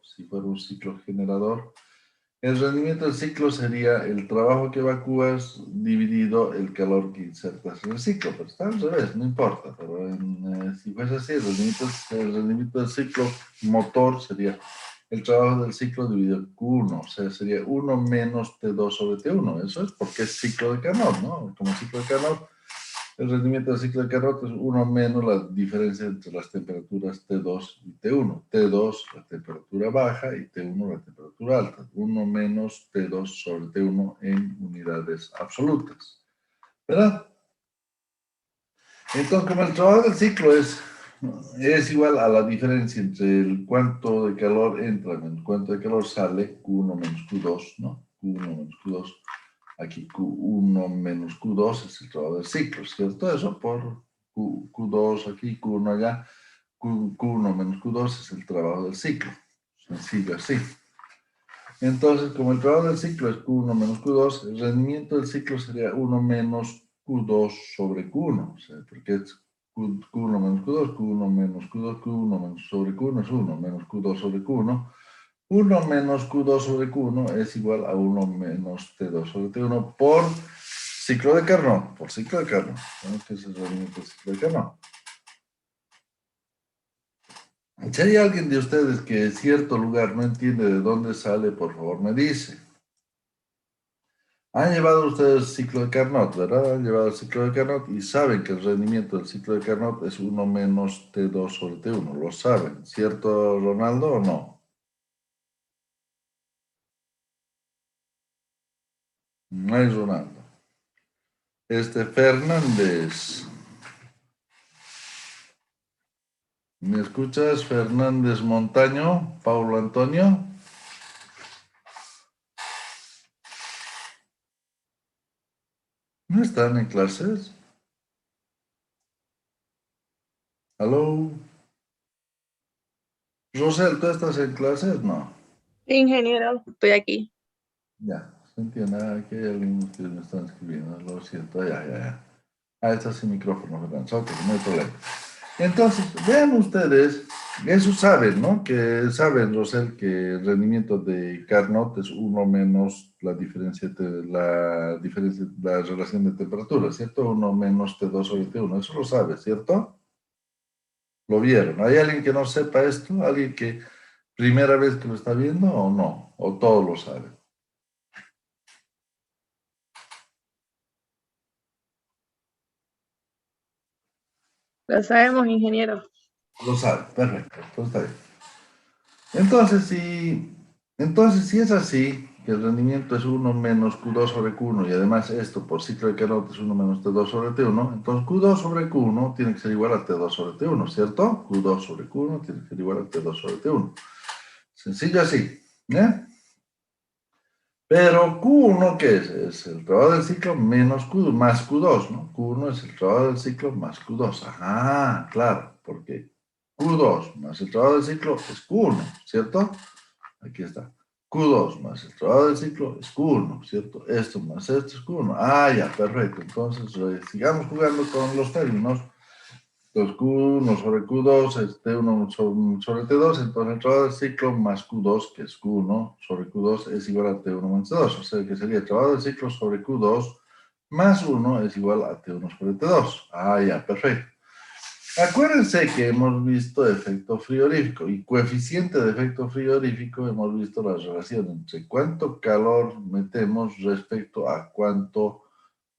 el rendimiento del ciclo sería el trabajo que evacúas dividido el calor que insertas en el ciclo. Pero está al revés, no importa. Pero si fuese así, el rendimiento del ciclo motor sería el trabajo del ciclo dividido Q1. O sea, sería 1 menos T2 sobre T1. Eso es porque es ciclo de Carnot, ¿no? Como ciclo de Carnot, el rendimiento del ciclo de Carnot es 1 menos la diferencia entre las temperaturas T2 y T1. T2, la temperatura baja, y T1, la temperatura alta. 1 menos T2 sobre T1 en unidades absolutas. ¿Verdad? Entonces, como el trabajo del ciclo es igual a la diferencia entre el cuánto de calor entra menos cuánto de calor sale, Q1 menos Q2, ¿no? Q1 menos Q2. Aquí Q1 menos Q2 es el trabajo del ciclo, ¿cierto? Eso por Q2 aquí, Q1 allá. Q1 menos Q2 es el trabajo del ciclo. Sencillo así. Entonces, como el trabajo del ciclo es Q1 menos Q2, el rendimiento del ciclo sería 1 menos Q2 sobre Q1. O sea, porque es Q1 menos Q2, Q1 menos Q2, Q1 menos sobre Q1 es 1 menos Q2 sobre Q1. 1 menos Q2 sobre Q1 es igual a 1 menos T2 sobre T1 por ciclo de Carnot. Por ciclo de Carnot. ¿No? Que es el rendimiento del ciclo de Carnot. Si hay alguien de ustedes que en cierto lugar no entiende de dónde sale, por favor me dice. Han llevado ustedes el ciclo de Carnot, ¿verdad? Han llevado el ciclo de Carnot y saben que el rendimiento del ciclo de Carnot es 1 menos T2 sobre T1. Lo saben, ¿cierto, Ronaldo, o no? No es Ronaldo. Fernández. ¿Me escuchas, Fernández Montaño? Paulo Antonio. ¿No están en clases? ¿Aló? Rosel, ¿tú estás en clases? No. Ingeniero, estoy aquí. Ya, se entiende. Aquí hay alguien que me están escribiendo. Lo siento, ya. Ah, está sin micrófono, ¿verdad? Ok, no hay problema. Entonces, vean ustedes Eso saben, ¿no? Que saben, Rosel, que el rendimiento de Carnot es 1 menos la diferencia, la relación de temperatura, ¿cierto? 1 menos T2 sobre T1, eso lo sabe, ¿cierto? ¿Lo vieron? ¿Hay alguien que no sepa esto? ¿Alguien que primera vez que lo está viendo o no? ¿O todos lo saben? Lo sabemos, ingeniero. Lo saben, perfecto, entonces está bien. Entonces, si es así, que el rendimiento es 1 menos Q2 sobre Q1 y además esto por ciclo de Carnot es 1 menos T2 sobre T1, entonces Q2 sobre Q1 tiene que ser igual a T2 sobre T1, ¿cierto? Q2 sobre Q1 tiene que ser igual a T2 sobre T1. Sencillo así, ¿eh? Pero Q1, ¿qué es? Es el trabajo del ciclo menos Q2, más Q2, ¿no? Q1 es el trabajo del ciclo más Q2. Ajá, claro, porque Q2 más el trabajo del ciclo es Q1, ¿cierto? Aquí está. Q2 más el trabajo del ciclo es Q1, ¿cierto? Esto más esto es Q1. Ah, ya, perfecto. Entonces, sigamos jugando con los términos. Entonces, Q1 sobre Q2 es T1 sobre T2, entonces el trabajo del ciclo más Q2, que es Q1 sobre Q2, es igual a T1 más T2. O sea, que sería el trabajo del ciclo sobre Q2 más 1 es igual a T1 sobre T2. Ah, ya, perfecto. Acuérdense que hemos visto efecto frigorífico y coeficiente de efecto frigorífico, hemos visto la relación entre cuánto calor metemos respecto a cuánto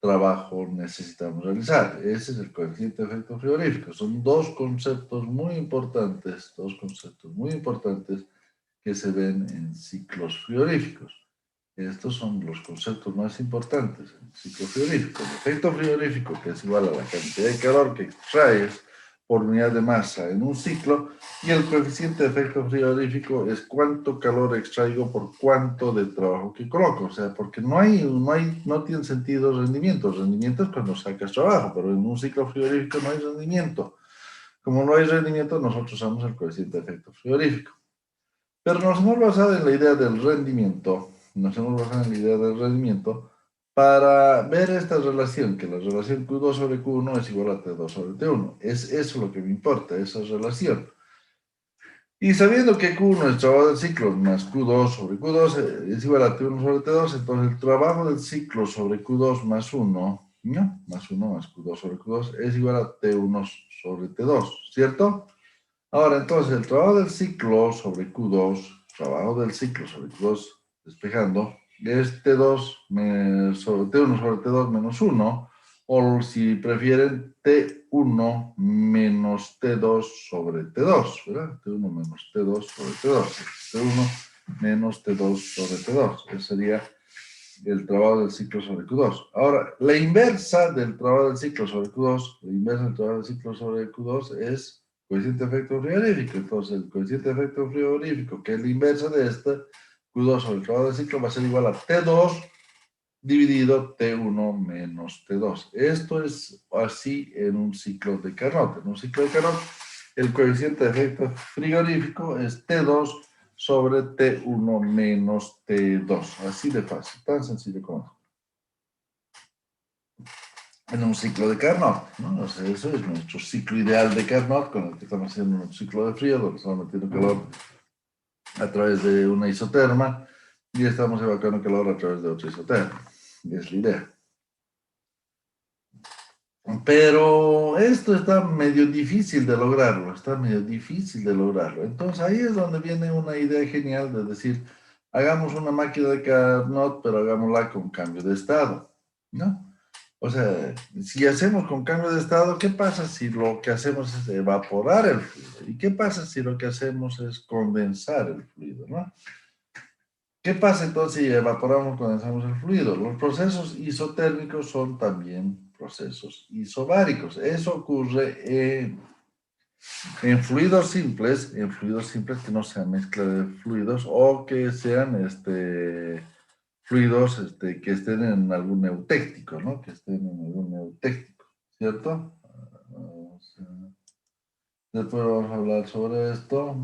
trabajo necesitamos realizar. Ese es el coeficiente de efecto frigorífico. Son dos conceptos muy importantes que se ven en ciclos frigoríficos. Estos son los conceptos más importantes en el ciclo frigorífico. El efecto frigorífico, que es igual a la cantidad de calor que extraes por unidad de masa en un ciclo, y el coeficiente de efecto frigorífico es cuánto calor extraigo por cuánto de trabajo que coloco. O sea, porque no tiene sentido rendimiento. Rendimiento es cuando sacas trabajo, pero en un ciclo frigorífico no hay rendimiento. Como no hay rendimiento, nosotros usamos el coeficiente de efecto frigorífico. Pero nos hemos basado en la idea del rendimiento, para ver esta relación, que la relación Q2 sobre Q1 es igual a T2 sobre T1. Es eso lo que me importa, esa relación. Y sabiendo que Q1 es trabajo del ciclo más Q2 sobre Q2 es igual a T1 sobre T2, entonces el trabajo del ciclo sobre Q2 más 1, ¿no? Más 1 más Q2 sobre Q2 es igual a T1 sobre T2, ¿cierto? Ahora, entonces, el trabajo del ciclo sobre Q2, despejando, es T1 sobre T2 menos 1, o si prefieren, T1 menos T2 sobre T2, ¿verdad? T1 menos T2 sobre T2. T1 menos T2 sobre T2. Ese sería el trabajo del ciclo sobre Q2. Ahora, la inversa del trabajo del ciclo sobre Q2, es coeficiente de efecto frigorífico. Entonces, el coeficiente de efecto frigorífico, que es la inversa de este, Q2 sobre el trabajo del ciclo, va a ser igual a T2 dividido T1 menos T2. Esto es así en un ciclo de Carnot. En un ciclo de Carnot, el coeficiente de efecto frigorífico es T2 sobre T1 menos T2. Así de fácil, tan sencillo como eso. En un ciclo de Carnot, ¿no? O sea, eso es nuestro ciclo ideal de Carnot, con el que estamos haciendo un ciclo de frío, donde estamos metiendo calor a través de una isoterma y estamos evacuando calor a través de otra isoterma. Es la idea. Pero esto está medio difícil de lograrlo, Entonces ahí es donde viene una idea genial de decir, hagamos una máquina de Carnot, pero hagámosla con cambio de estado, ¿no? O sea, si hacemos con cambio de estado, ¿qué pasa si lo que hacemos es evaporar el fluido? ¿Y qué pasa si lo que hacemos es condensar el fluido, ¿no? ¿Qué pasa entonces si evaporamos, condensamos el fluido? Los procesos isotérmicos son también procesos isobáricos. Eso ocurre en fluidos simples que no sean mezcla de fluidos o que sean fluidos que estén en algún eutéctico, ¿no? Que estén en algún eutéctico, ¿cierto? O sea, después vamos a hablar sobre esto.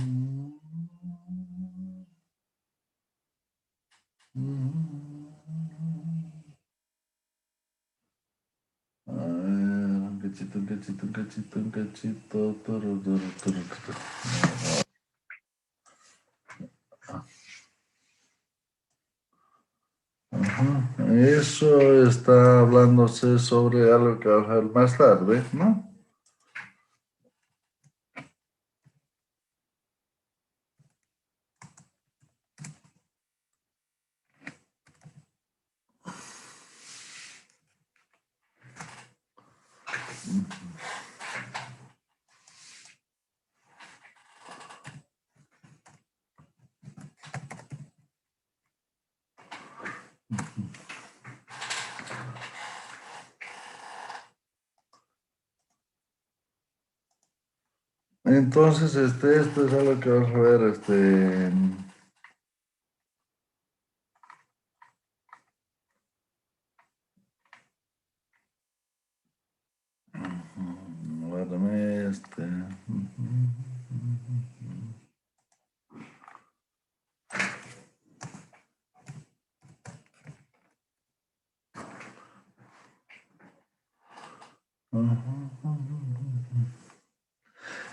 A ver, ¿qué cachito. Ajá. Eso está hablándose sobre algo que vamos a ver más tarde, ¿no? Entonces, esto es algo que vamos a ver, guárdame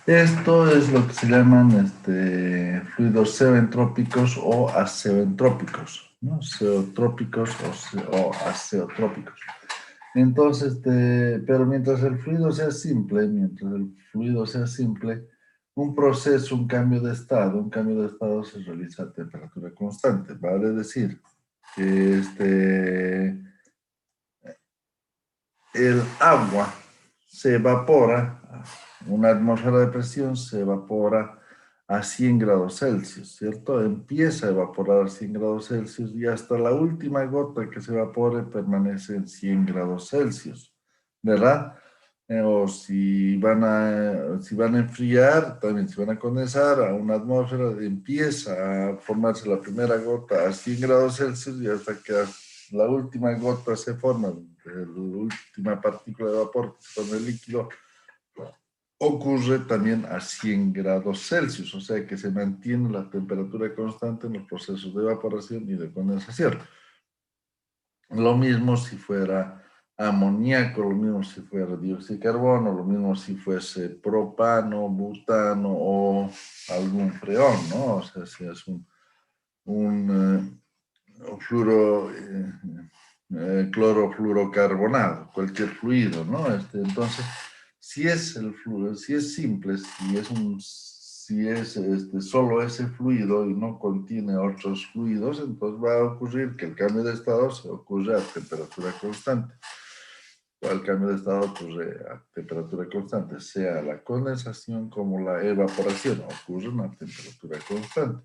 Esto es lo que se llaman fluidos seoentrópicos o azeoentrópicos, ¿no? Seotrópicos o azeotrópicos. Entonces, pero mientras el fluido sea simple, un proceso, un cambio de estado se realiza a temperatura constante. Vale decir que el agua se evapora, una atmósfera de presión se evapora a 100 grados Celsius, ¿cierto? Empieza a evaporar a 100 grados Celsius y hasta la última gota que se evapore permanece en 100 grados Celsius, ¿verdad? O si van a enfriar, también si van a condensar a una atmósfera, empieza a formarse la primera gota a 100 grados Celsius y hasta que la última gota se forma, la última partícula de vapor que se forma el líquido, ocurre también a 100 grados Celsius, o sea que se mantiene la temperatura constante en los procesos de evaporación y de condensación. Lo mismo si fuera amoníaco, lo mismo si fuera dióxido de carbono, lo mismo si fuese propano, butano o algún freón, ¿no? O sea, si es un clorofluorocarbonado, cualquier fluido, ¿no? Entonces, si es el fluido, si es simple, si es solo ese fluido y no contiene otros fluidos, entonces va a ocurrir que el cambio de estado se ocurre a temperatura constante. El cambio de estado ocurre a temperatura constante, sea la condensación como la evaporación, ocurren a temperatura constante.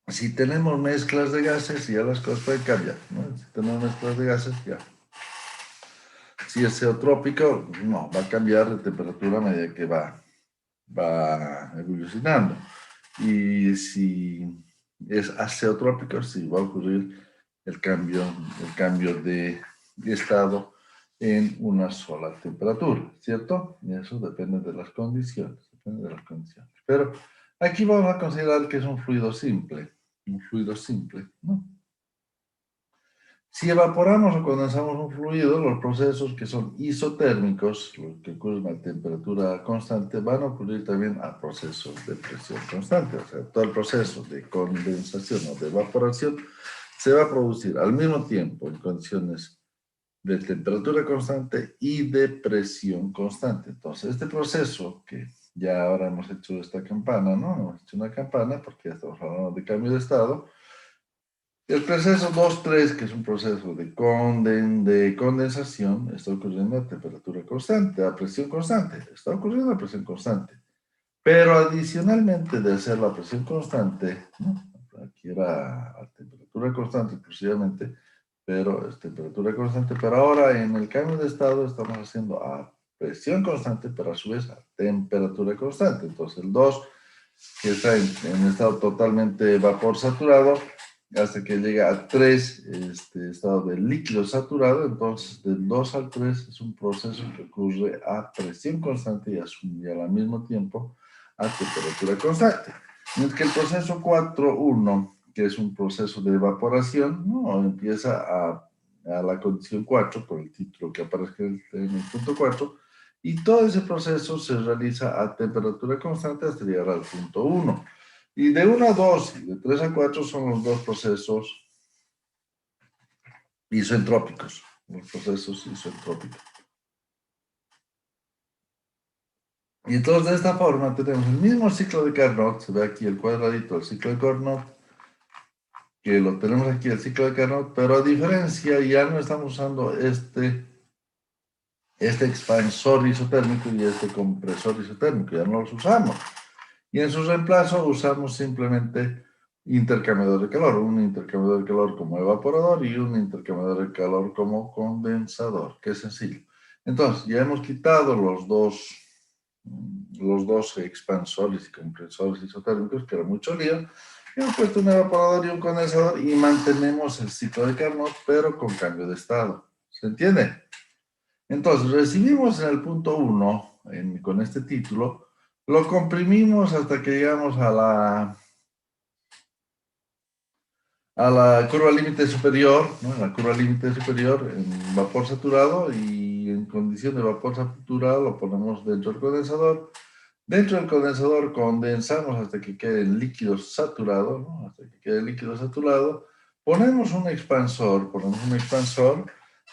Si tenemos mezclas de gases, ya las cosas pueden cambiar, ¿no? Si tenemos mezclas de gases, ya. Si es zeotrópico, no, va a cambiar de temperatura a medida que va evolucionando. Y si es azeotrópico, sí va a ocurrir el cambio de estado en una sola temperatura, ¿cierto? Y eso depende de las condiciones, Pero aquí vamos a considerar que es un fluido simple, ¿no? Si evaporamos o condensamos un fluido, los procesos que son isotérmicos, los que ocurren a temperatura constante, van a ocurrir también a procesos de presión constante. O sea, todo el proceso de condensación o de evaporación se va a producir al mismo tiempo en condiciones de temperatura constante y de presión constante. Entonces, este proceso que ya ahora hemos hecho esta campana, ¿no? Hemos hecho una campana porque ya estamos hablando de cambio de estado. El proceso 2-3, que es un proceso de condensación, está ocurriendo a temperatura constante, a presión constante. Está ocurriendo a presión constante. Pero adicionalmente de hacer la presión constante, ¿no? Aquí era a temperatura constante exclusivamente, pero es temperatura constante. Pero ahora en el cambio de estado estamos haciendo a presión constante, pero a su vez a temperatura constante. Entonces el 2, que está en estado totalmente vapor saturado, hasta que llega a 3, estado de líquido saturado. Entonces del 2 al 3 es un proceso que ocurre a presión constante y al mismo tiempo a temperatura constante. Mientras que el proceso 4-1, que es un proceso de evaporación, ¿no? Empieza a a la condición 4, por el título que aparece en el punto 4, y todo ese proceso se realiza a temperatura constante hasta llegar al punto 1. Y de 1 a 2 y de 3 a 4 son los dos procesos isoentrópicos. Los procesos isoentrópicos. Y entonces de esta forma tenemos el mismo ciclo de Carnot, se ve aquí el cuadradito del ciclo de Carnot, que lo tenemos aquí el ciclo de Carnot, pero a diferencia ya no estamos usando este expansor isotérmico y este compresor isotérmico, ya no los usamos. Y en su reemplazo usamos simplemente intercambiador de calor, un intercambiador de calor como evaporador y un intercambiador de calor como condensador, que es sencillo. Entonces, ya hemos quitado los dos expansores y compresores isotérmicos, que era mucho lío, y hemos puesto un evaporador y un condensador y mantenemos el ciclo de Carnot, pero con cambio de estado. ¿Se entiende? Entonces, recibimos en el punto 1, con este título, lo comprimimos hasta que llegamos a la curva límite superior, ¿no? La curva límite superior en vapor saturado, y en condición de vapor saturado lo ponemos dentro del condensador. Dentro del condensador condensamos hasta que quede líquido saturado, ¿no? Hasta que quede líquido saturado. Ponemos un expansor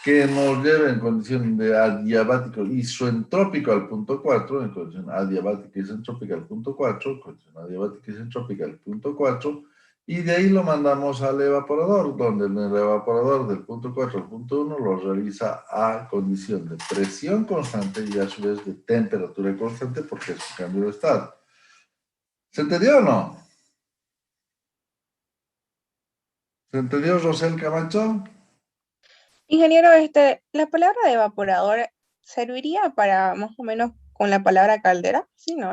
que nos lleve en condición de adiabático isoentrópico al punto 4, en condición adiabática isentrópica al punto 4, condición adiabática isentrópica al punto 4, y de ahí lo mandamos al evaporador, donde en el evaporador del punto 4 al punto 1 lo realiza a condición de presión constante y a su vez de temperatura constante, porque es un cambio de estado. ¿Se entendió o no? ¿Se entendió, Rosel Camacho? Ingeniero, la palabra de evaporador serviría para más o menos con la palabra caldera, ¿sí, no?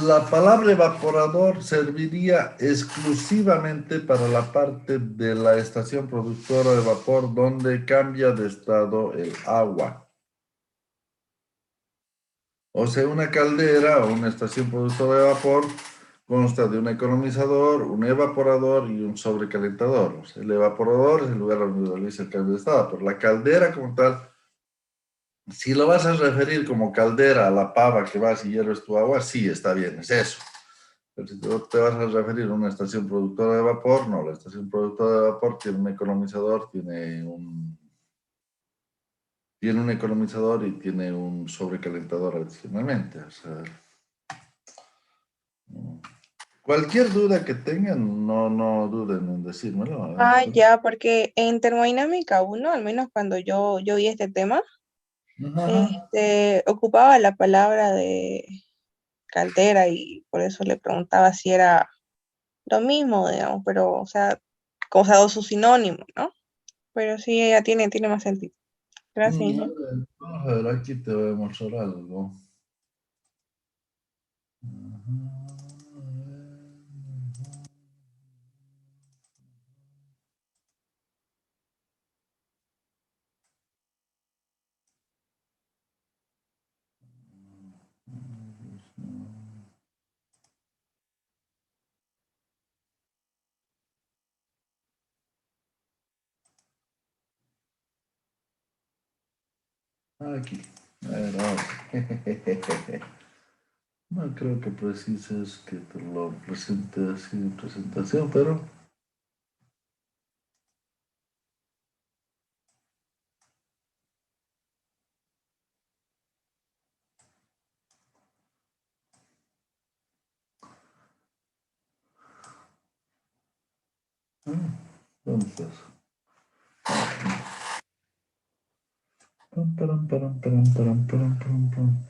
La palabra evaporador serviría exclusivamente para la parte de la estación productora de vapor donde cambia de estado el agua. O sea, una caldera o una estación productora de vapor consta de un economizador, un evaporador y un sobrecalentador. O sea, el evaporador es el lugar donde realiza el cambio de estado, pero la caldera como tal, si lo vas a referir como caldera a la pava que vas y hierves tu agua, sí, está bien, es eso. Pero si te vas a referir a una estación productora de vapor, no, la estación productora de vapor tiene un economizador, tiene un economizador y tiene un sobrecalentador adicionalmente. O sea, cualquier duda que tengan, no duden en decírmelo. Ah, ya, porque en termodinámica 1, al menos cuando yo vi este tema, Ajá. ocupaba la palabra de caldera y por eso le preguntaba si era lo mismo, digamos, pero, o sea su sinónimo, ¿no? Pero sí, ya tiene más sentido. Gracias, ingeniero. Vamos a ver, aquí te voy a mostrar algo. Aquí. A ver, ahora. No creo que precises que te lo presente así en presentación, pero... ¿Dónde estás? Pam, param, param, param, param, param, param, pam.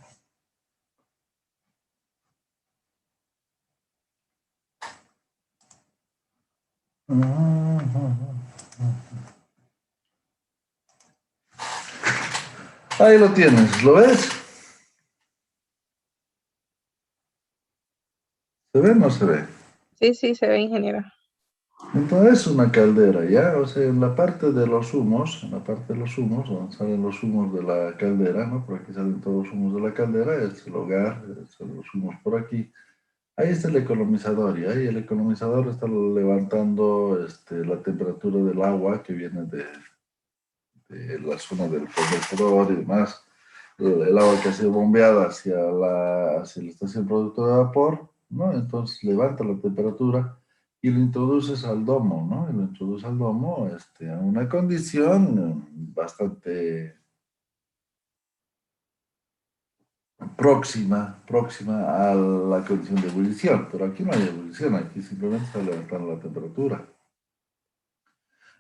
Ahí lo tienes, ¿lo ves? ¿Se ve o no se ve? Sí, sí, se ve, ingeniero. Entonces es una caldera, ¿ya? O sea, en la parte de los humos, donde salen los humos de la caldera, ¿no? Por aquí salen todos los humos de la caldera, es el hogar, salen los humos por aquí. Ahí está el economizador, y ahí el economizador está levantando la temperatura del agua que viene de la zona del condensador y demás. El agua que ha sido bombeada hacia la estación productora de vapor, ¿no? Entonces levanta la temperatura y lo introduces al domo, ¿no? Y lo introduces al domo a una condición bastante próxima a la condición de ebullición, pero aquí no hay ebullición, aquí simplemente está levantando la temperatura.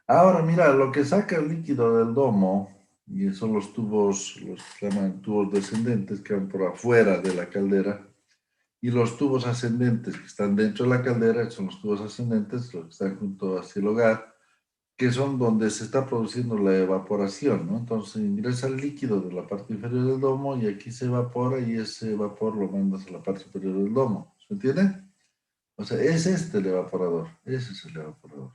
Ahora, mira, lo que saca el líquido del domo, y son los tubos, los que se llaman tubos descendentes, que van por afuera de la caldera, y los tubos ascendentes que están dentro de la caldera, son los tubos ascendentes, los que están junto hacia el hogar, que son donde se está produciendo la evaporación, ¿no? Entonces ingresa el líquido de la parte inferior del domo y aquí se evapora y ese vapor lo mandas a la parte superior del domo. ¿Se entiende? O sea, es el evaporador, ese es el evaporador.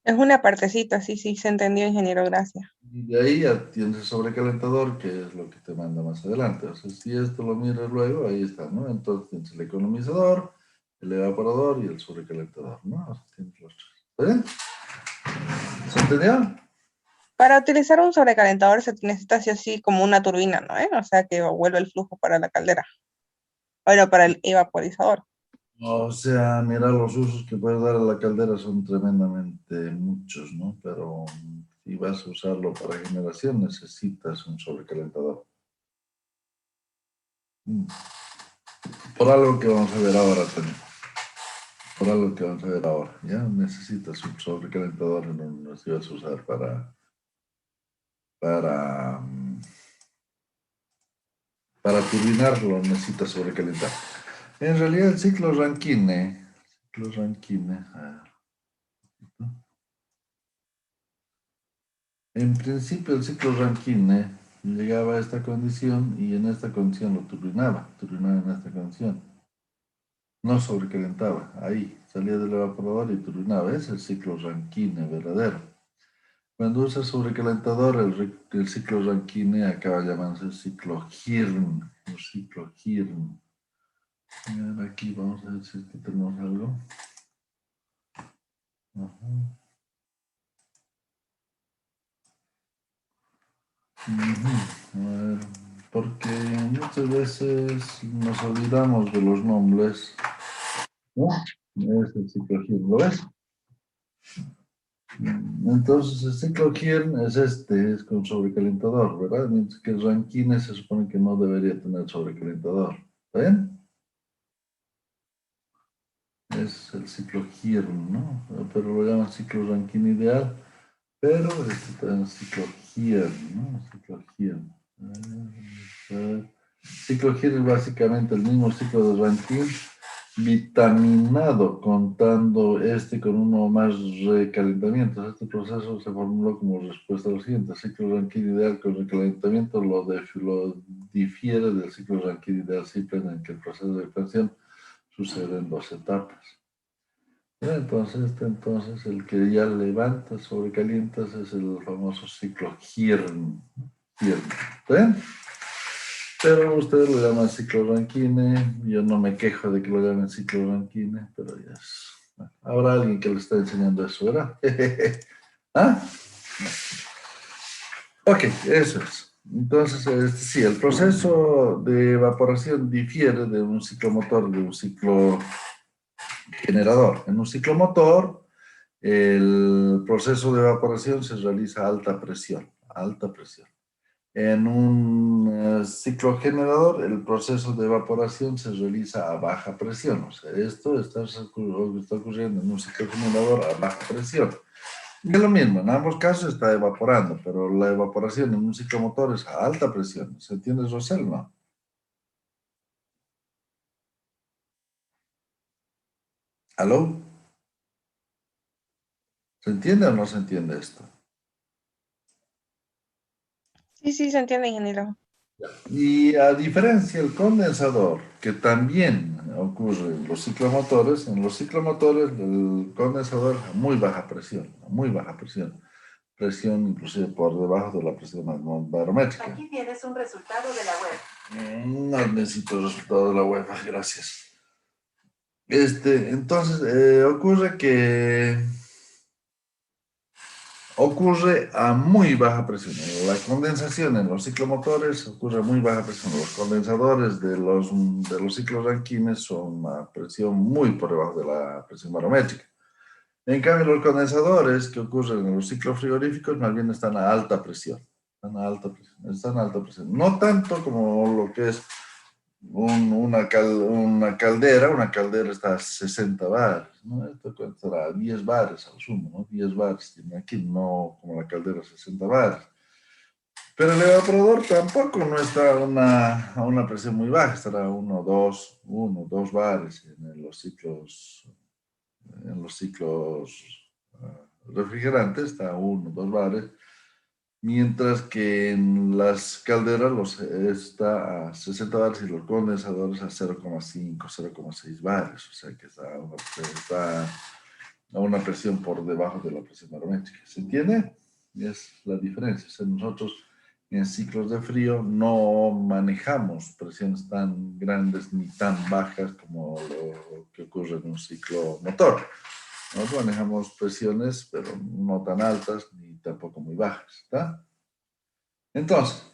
Es una partecita, sí, se entendió, ingeniero, gracias. Y de ahí ya tienes el sobrecalentador, que es lo que te manda más adelante. O sea, si esto lo miras luego, ahí está, ¿no? Entonces tienes el economizador, el evaporador y el sobrecalentador, ¿no? O sea, tienes los tres. ¿Está bien? ¿Se entendió? Para utilizar un sobrecalentador se necesita así o sí como una turbina, ¿no? O sea, que vuelve el flujo para la caldera. Bueno, para el evaporizador. O sea, mira, los usos que puedes dar a la caldera son tremendamente muchos, ¿no? Pero si vas a usarlo para generación, necesitas un sobrecalentador. Por algo que vamos a ver ahora también. Por algo que vamos a ver ahora, ¿ya? Necesitas un sobrecalentador en donde si vas a usar para turbinarlo, necesitas sobrecalentar. En realidad el ciclo Rankine, en principio el ciclo Rankine llegaba a esta condición y en esta condición lo turbinaba en esta condición. No sobrecalentaba, ahí, salía del evaporador y turbinaba. Es el ciclo Rankine verdadero. Cuando usas sobrecalentador, el ciclo Rankine acaba llamándose ciclo Girn, o ciclo Girn. Aquí vamos a ver si aquí tenemos algo. A ver, porque muchas veces nos olvidamos de los nombres. ¿No? Es el ciclo Girn, ¿lo ves? Entonces el ciclo Girn es con sobrecalentador, ¿verdad? Mientras que el Rankine se supone que no debería tener sobrecalentador. ¿Está bien? Es el ciclo Girn, ¿no? Pero lo llaman ciclo Rankine ideal. Pero está en el ciclo Girn, ¿no? Ciclo Girn. Ciclo Girn es básicamente el mismo ciclo de Rankine, vitaminado, contando con uno más recalentamientos. Este proceso se formuló como respuesta a lo siguiente. El ciclo Rankine ideal con recalentamiento lo difiere del ciclo Rankine ideal simple en el que el proceso de expansión sucede en dos etapas. Entonces el que ya levantas, sobrecalientas, es el famoso ciclo Girn. ¿Está bien? Pero ustedes lo llaman ciclo Rankine. Yo no me quejo de que lo llamen ciclo Rankine, pero ya es... Habrá alguien que le está enseñando eso, ¿verdad? ¿Ah? Ok, eso es. Entonces, sí, el proceso de evaporación difiere de un ciclo motor, de un ciclo generador. En un ciclo motor, el proceso de evaporación se realiza a alta presión. En un ciclo generador, el proceso de evaporación se realiza a baja presión. O sea, esto está ocurriendo en un ciclo generador a baja presión. Es lo mismo, en ambos casos está evaporando, pero la evaporación en un ciclo motor es a alta presión. ¿Se entiende, Rosel, no? ¿Aló? ¿Se entiende o no se entiende esto? Sí, se entiende, ingeniero. Y a diferencia del condensador, que también ocurre en los ciclomotores, el condensador a muy baja presión, presión inclusive por debajo de la presión barométrica. Aquí tienes un resultado de la web. No necesito el resultado de la web, gracias. Entonces, ocurre a muy baja presión. La condensación en los ciclomotores ocurre a muy baja presión. Los condensadores de los ciclos Rankine son a presión muy por debajo de la presión barométrica. En cambio, los condensadores que ocurren en los ciclos frigoríficos más bien están a alta presión. Están a alta presión. No tanto como lo que es una caldera está a 60 bares, ¿no? Esto será 10 bares al sumo, ¿no? 10 bares tiene aquí, no como la caldera 60 bares. Pero el evaporador tampoco no está a una presión muy baja, estará 1, 2 bares en los ciclos refrigerantes, está 1, 2 bares. Mientras que en las calderas está a 60 bares y los condensadores a 0,5, 0,6 bares. O sea que está a una presión por debajo de la presión barométrica. ¿Se entiende? Es la diferencia. O sea, nosotros en ciclos de frío no manejamos presiones tan grandes ni tan bajas como lo que ocurre en un ciclo motor. Nosotros manejamos presiones, pero no tan altas ni tampoco muy bajas, ¿está? Entonces,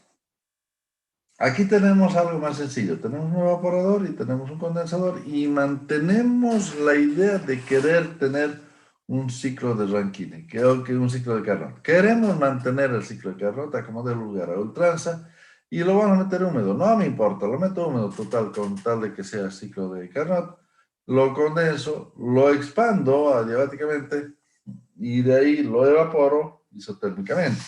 aquí tenemos algo más sencillo. Tenemos un evaporador y tenemos un condensador y mantenemos la idea de querer tener un ciclo de Rankine, que un ciclo de Carnot. Queremos mantener el ciclo de Carnot a como dé lugar a ultranza y lo vamos a meter húmedo. No me importa, lo meto húmedo total con tal de que sea ciclo de Carnot. Lo condenso, lo expando adiabáticamente y de ahí lo evaporo isotérmicamente.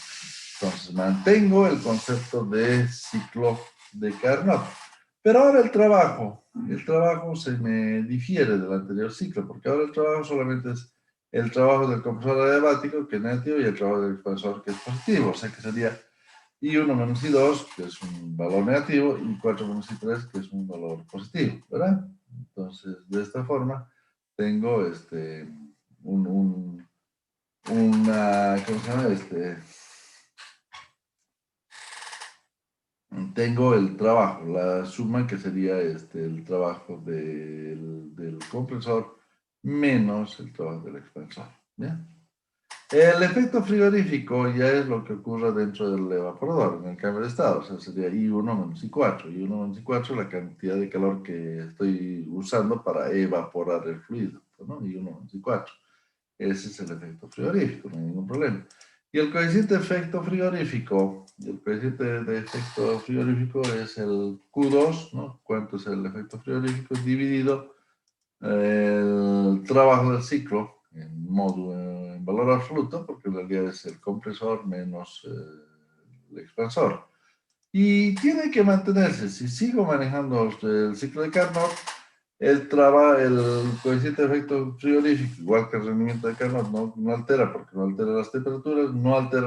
Entonces mantengo el concepto de ciclo de Carnot. Pero ahora el trabajo se me difiere del anterior ciclo, porque ahora el trabajo solamente es el trabajo del compresor adiabático, que es negativo, y el trabajo del expansor, que es positivo. O sea que sería I1 menos I2, que es un valor negativo, y 4 menos I3, que es un valor positivo, ¿verdad? Entonces, de esta forma, tengo ¿cómo se llama? Tengo el trabajo, la suma que sería el trabajo del compresor menos el trabajo del expansor, ¿bien? El efecto frigorífico ya es lo que ocurre dentro del evaporador, en el cambio de estado, o sea, sería I1 menos I4. I1 menos I4 es la cantidad de calor que estoy usando para evaporar el fluido, ¿no? I1 menos I4. Ese es el efecto frigorífico, no hay ningún problema. Y el coeficiente de efecto frigorífico, es el Q2, ¿no? ¿Cuánto es el efecto frigorífico? Dividido el trabajo del ciclo en valor absoluto, porque en realidad es el compresor menos el expansor. Y tiene que mantenerse. Si sigo manejando el ciclo de Carnot, el coeficiente de efecto frigorífico, igual que el rendimiento de Carnot, no altera porque no altera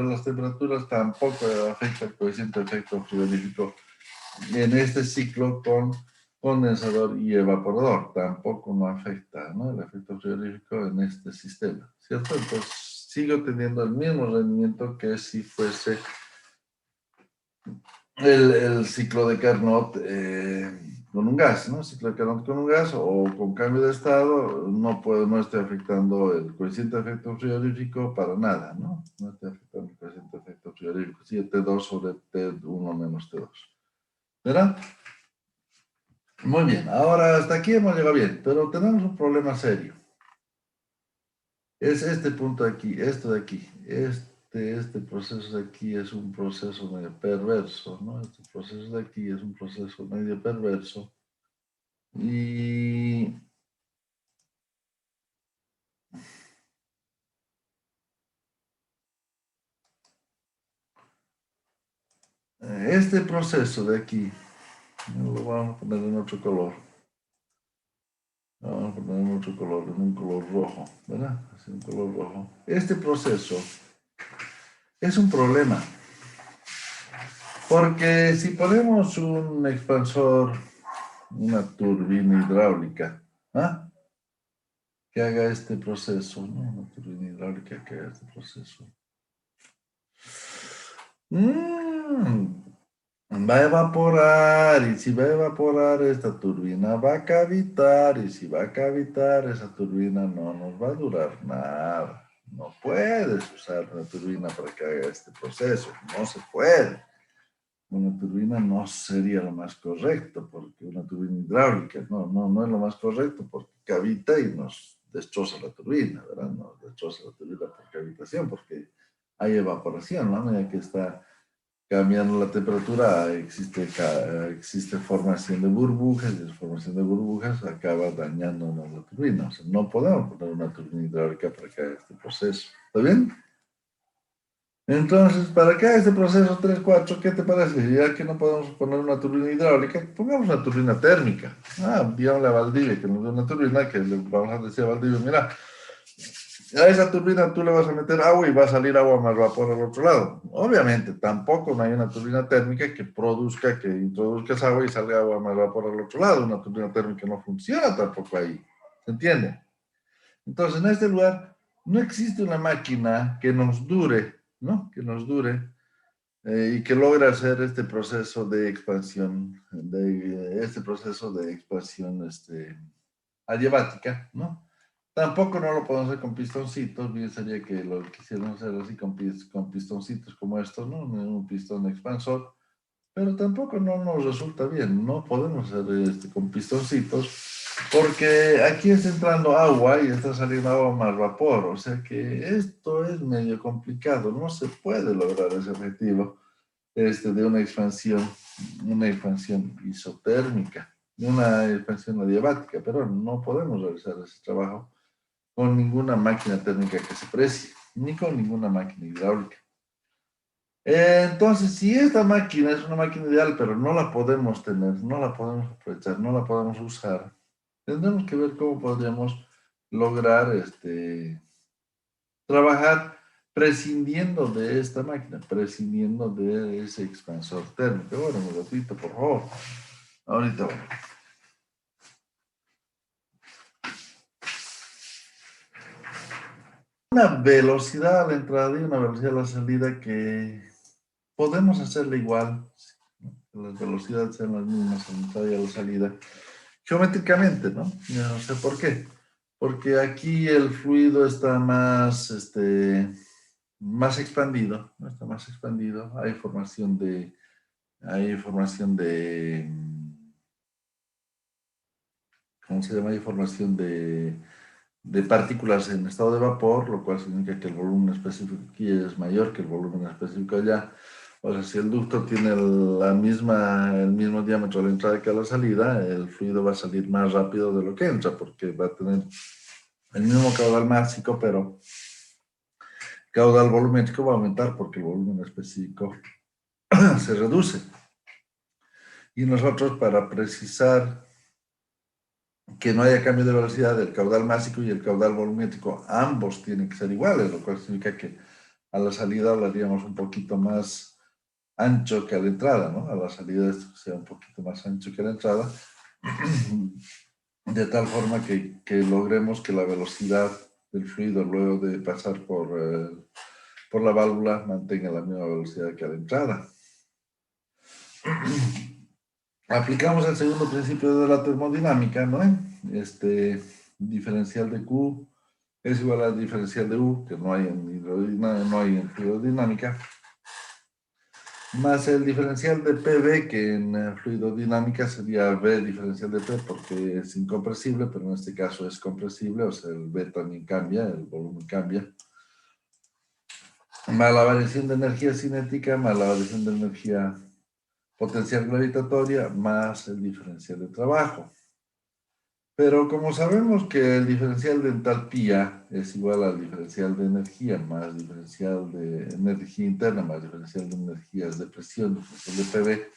las temperaturas, tampoco afecta el coeficiente de efecto frigorífico en este ciclo con condensador y evaporador. Tampoco no afecta, ¿no? El efecto frigorífico en este sistema, ¿cierto? Entonces sigo teniendo el mismo rendimiento que si fuese el ciclo de Carnot con un gas, ¿no? Ciclo de Carnot con un gas o con cambio de estado, no estoy afectando el coeficiente de efecto frigorífico para nada, ¿no? No estoy afectando el coeficiente de efecto frigorífico, sí, T2 sobre T1 menos T2. ¿Verdad? Muy bien, ahora hasta aquí hemos llegado bien, pero tenemos un problema serio. Es este punto de aquí, esto de aquí, este proceso de aquí es un proceso medio perverso, ¿no? Este proceso de aquí es un proceso medio perverso. Y este proceso de aquí, lo vamos a poner en otro color. Vamos a poner en otro color, en un color rojo, ¿verdad? Así, un color rojo. Este proceso es un problema. Porque si ponemos un expansor, una turbina hidráulica, ¿ah? Que haga este proceso, ¿no? Una turbina hidráulica que haga este proceso. Va a evaporar, y si va a evaporar, esta turbina va a cavitar, y si va a cavitar, esa turbina no nos va a durar nada. No puedes usar una turbina para que haga este proceso, no se puede. Una turbina no sería lo más correcto, porque una turbina hidráulica no es lo más correcto, porque cavita y nos destroza la turbina, ¿verdad? Nos destroza la turbina por cavitación, porque hay evaporación, ¿no? A medida que está cambiando la temperatura, existe formación de burbujas, y la formación de burbujas acaba dañándonos la turbina. O sea, no podemos poner una turbina hidráulica para que haga este proceso. ¿Está bien? Entonces, para que haga este proceso 3-4, ¿qué te parece? Ya que no podemos poner una turbina hidráulica, pongamos una turbina térmica. Digámosle a Valdivia que nos dé una turbina, que le vamos a decir a Valdivia, mira, a esa turbina tú le vas a meter agua y va a salir agua más vapor al otro lado. Obviamente, tampoco no hay una turbina térmica que produzca, que introduzcas agua y salga agua más vapor al otro lado. Una turbina térmica no funciona tampoco ahí. ¿Se entiende? Entonces, en este lugar no existe una máquina que nos dure, ¿no? Que nos dure y que logre hacer este proceso de expansión, adiabática, ¿no? Tampoco no lo podemos hacer con pistoncitos, bien sería que lo quisiéramos hacer así con pistoncitos como estos, ¿no? Un pistón expansor, pero tampoco no nos resulta bien, no podemos hacer con pistoncitos, porque aquí está entrando agua y está saliendo agua más vapor, o sea que esto es medio complicado, no se puede lograr ese objetivo de una expansión isotérmica, una expansión adiabática, pero no podemos realizar ese trabajo con ninguna máquina térmica que se precie, ni con ninguna máquina hidráulica. Entonces, si esta máquina es una máquina ideal, pero no la podemos tener, no la podemos aprovechar, no la podemos usar, tendremos que ver cómo podríamos lograr trabajar prescindiendo de esta máquina, prescindiendo de ese expansor térmico. Bueno, un ratito, por favor. Ahorita voy. Una velocidad a la entrada y una velocidad a la salida que podemos hacerla igual, ¿no? Que las velocidades sean las mismas a la entrada y a la salida, geométricamente, ¿no? No sé por qué. Porque aquí el fluido está más expandido, ¿no? Está más expandido, hay formación de, ¿cómo se llama? Hay formación de partículas en estado de vapor, lo cual significa que el volumen específico aquí es mayor que el volumen específico allá. O sea, si el ducto tiene el mismo diámetro a la entrada que a la salida, el fluido va a salir más rápido de lo que entra, porque va a tener el mismo caudal máximo, pero el caudal volumétrico va a aumentar porque el volumen específico se reduce. Y nosotros, para precisar que no haya cambio de velocidad del caudal máximo y el caudal volumétrico, ambos tienen que ser iguales, lo cual significa que a la salida hablaríamos un poquito más ancho que a la entrada, ¿no? A la salida esto sea un poquito más ancho que a la entrada, de tal forma que logremos que la velocidad del fluido luego de pasar por la válvula mantenga la misma velocidad que a la entrada. Aplicamos el segundo principio de la termodinámica, ¿no? Diferencial de Q es igual al diferencial de U, que no hay en fluidodinámica, más el diferencial de PV, que en fluidodinámica sería V diferencial de P, porque es incompresible, pero en este caso es compresible, o sea, el V también cambia, el volumen cambia, más la variación de energía cinética, más la variación de energía potencial gravitatoria, más el diferencial de trabajo. Pero como sabemos que el diferencial de entalpía es igual al diferencial de energía, más diferencial de energía interna, más diferencial de energías de presión, diferencial de PV,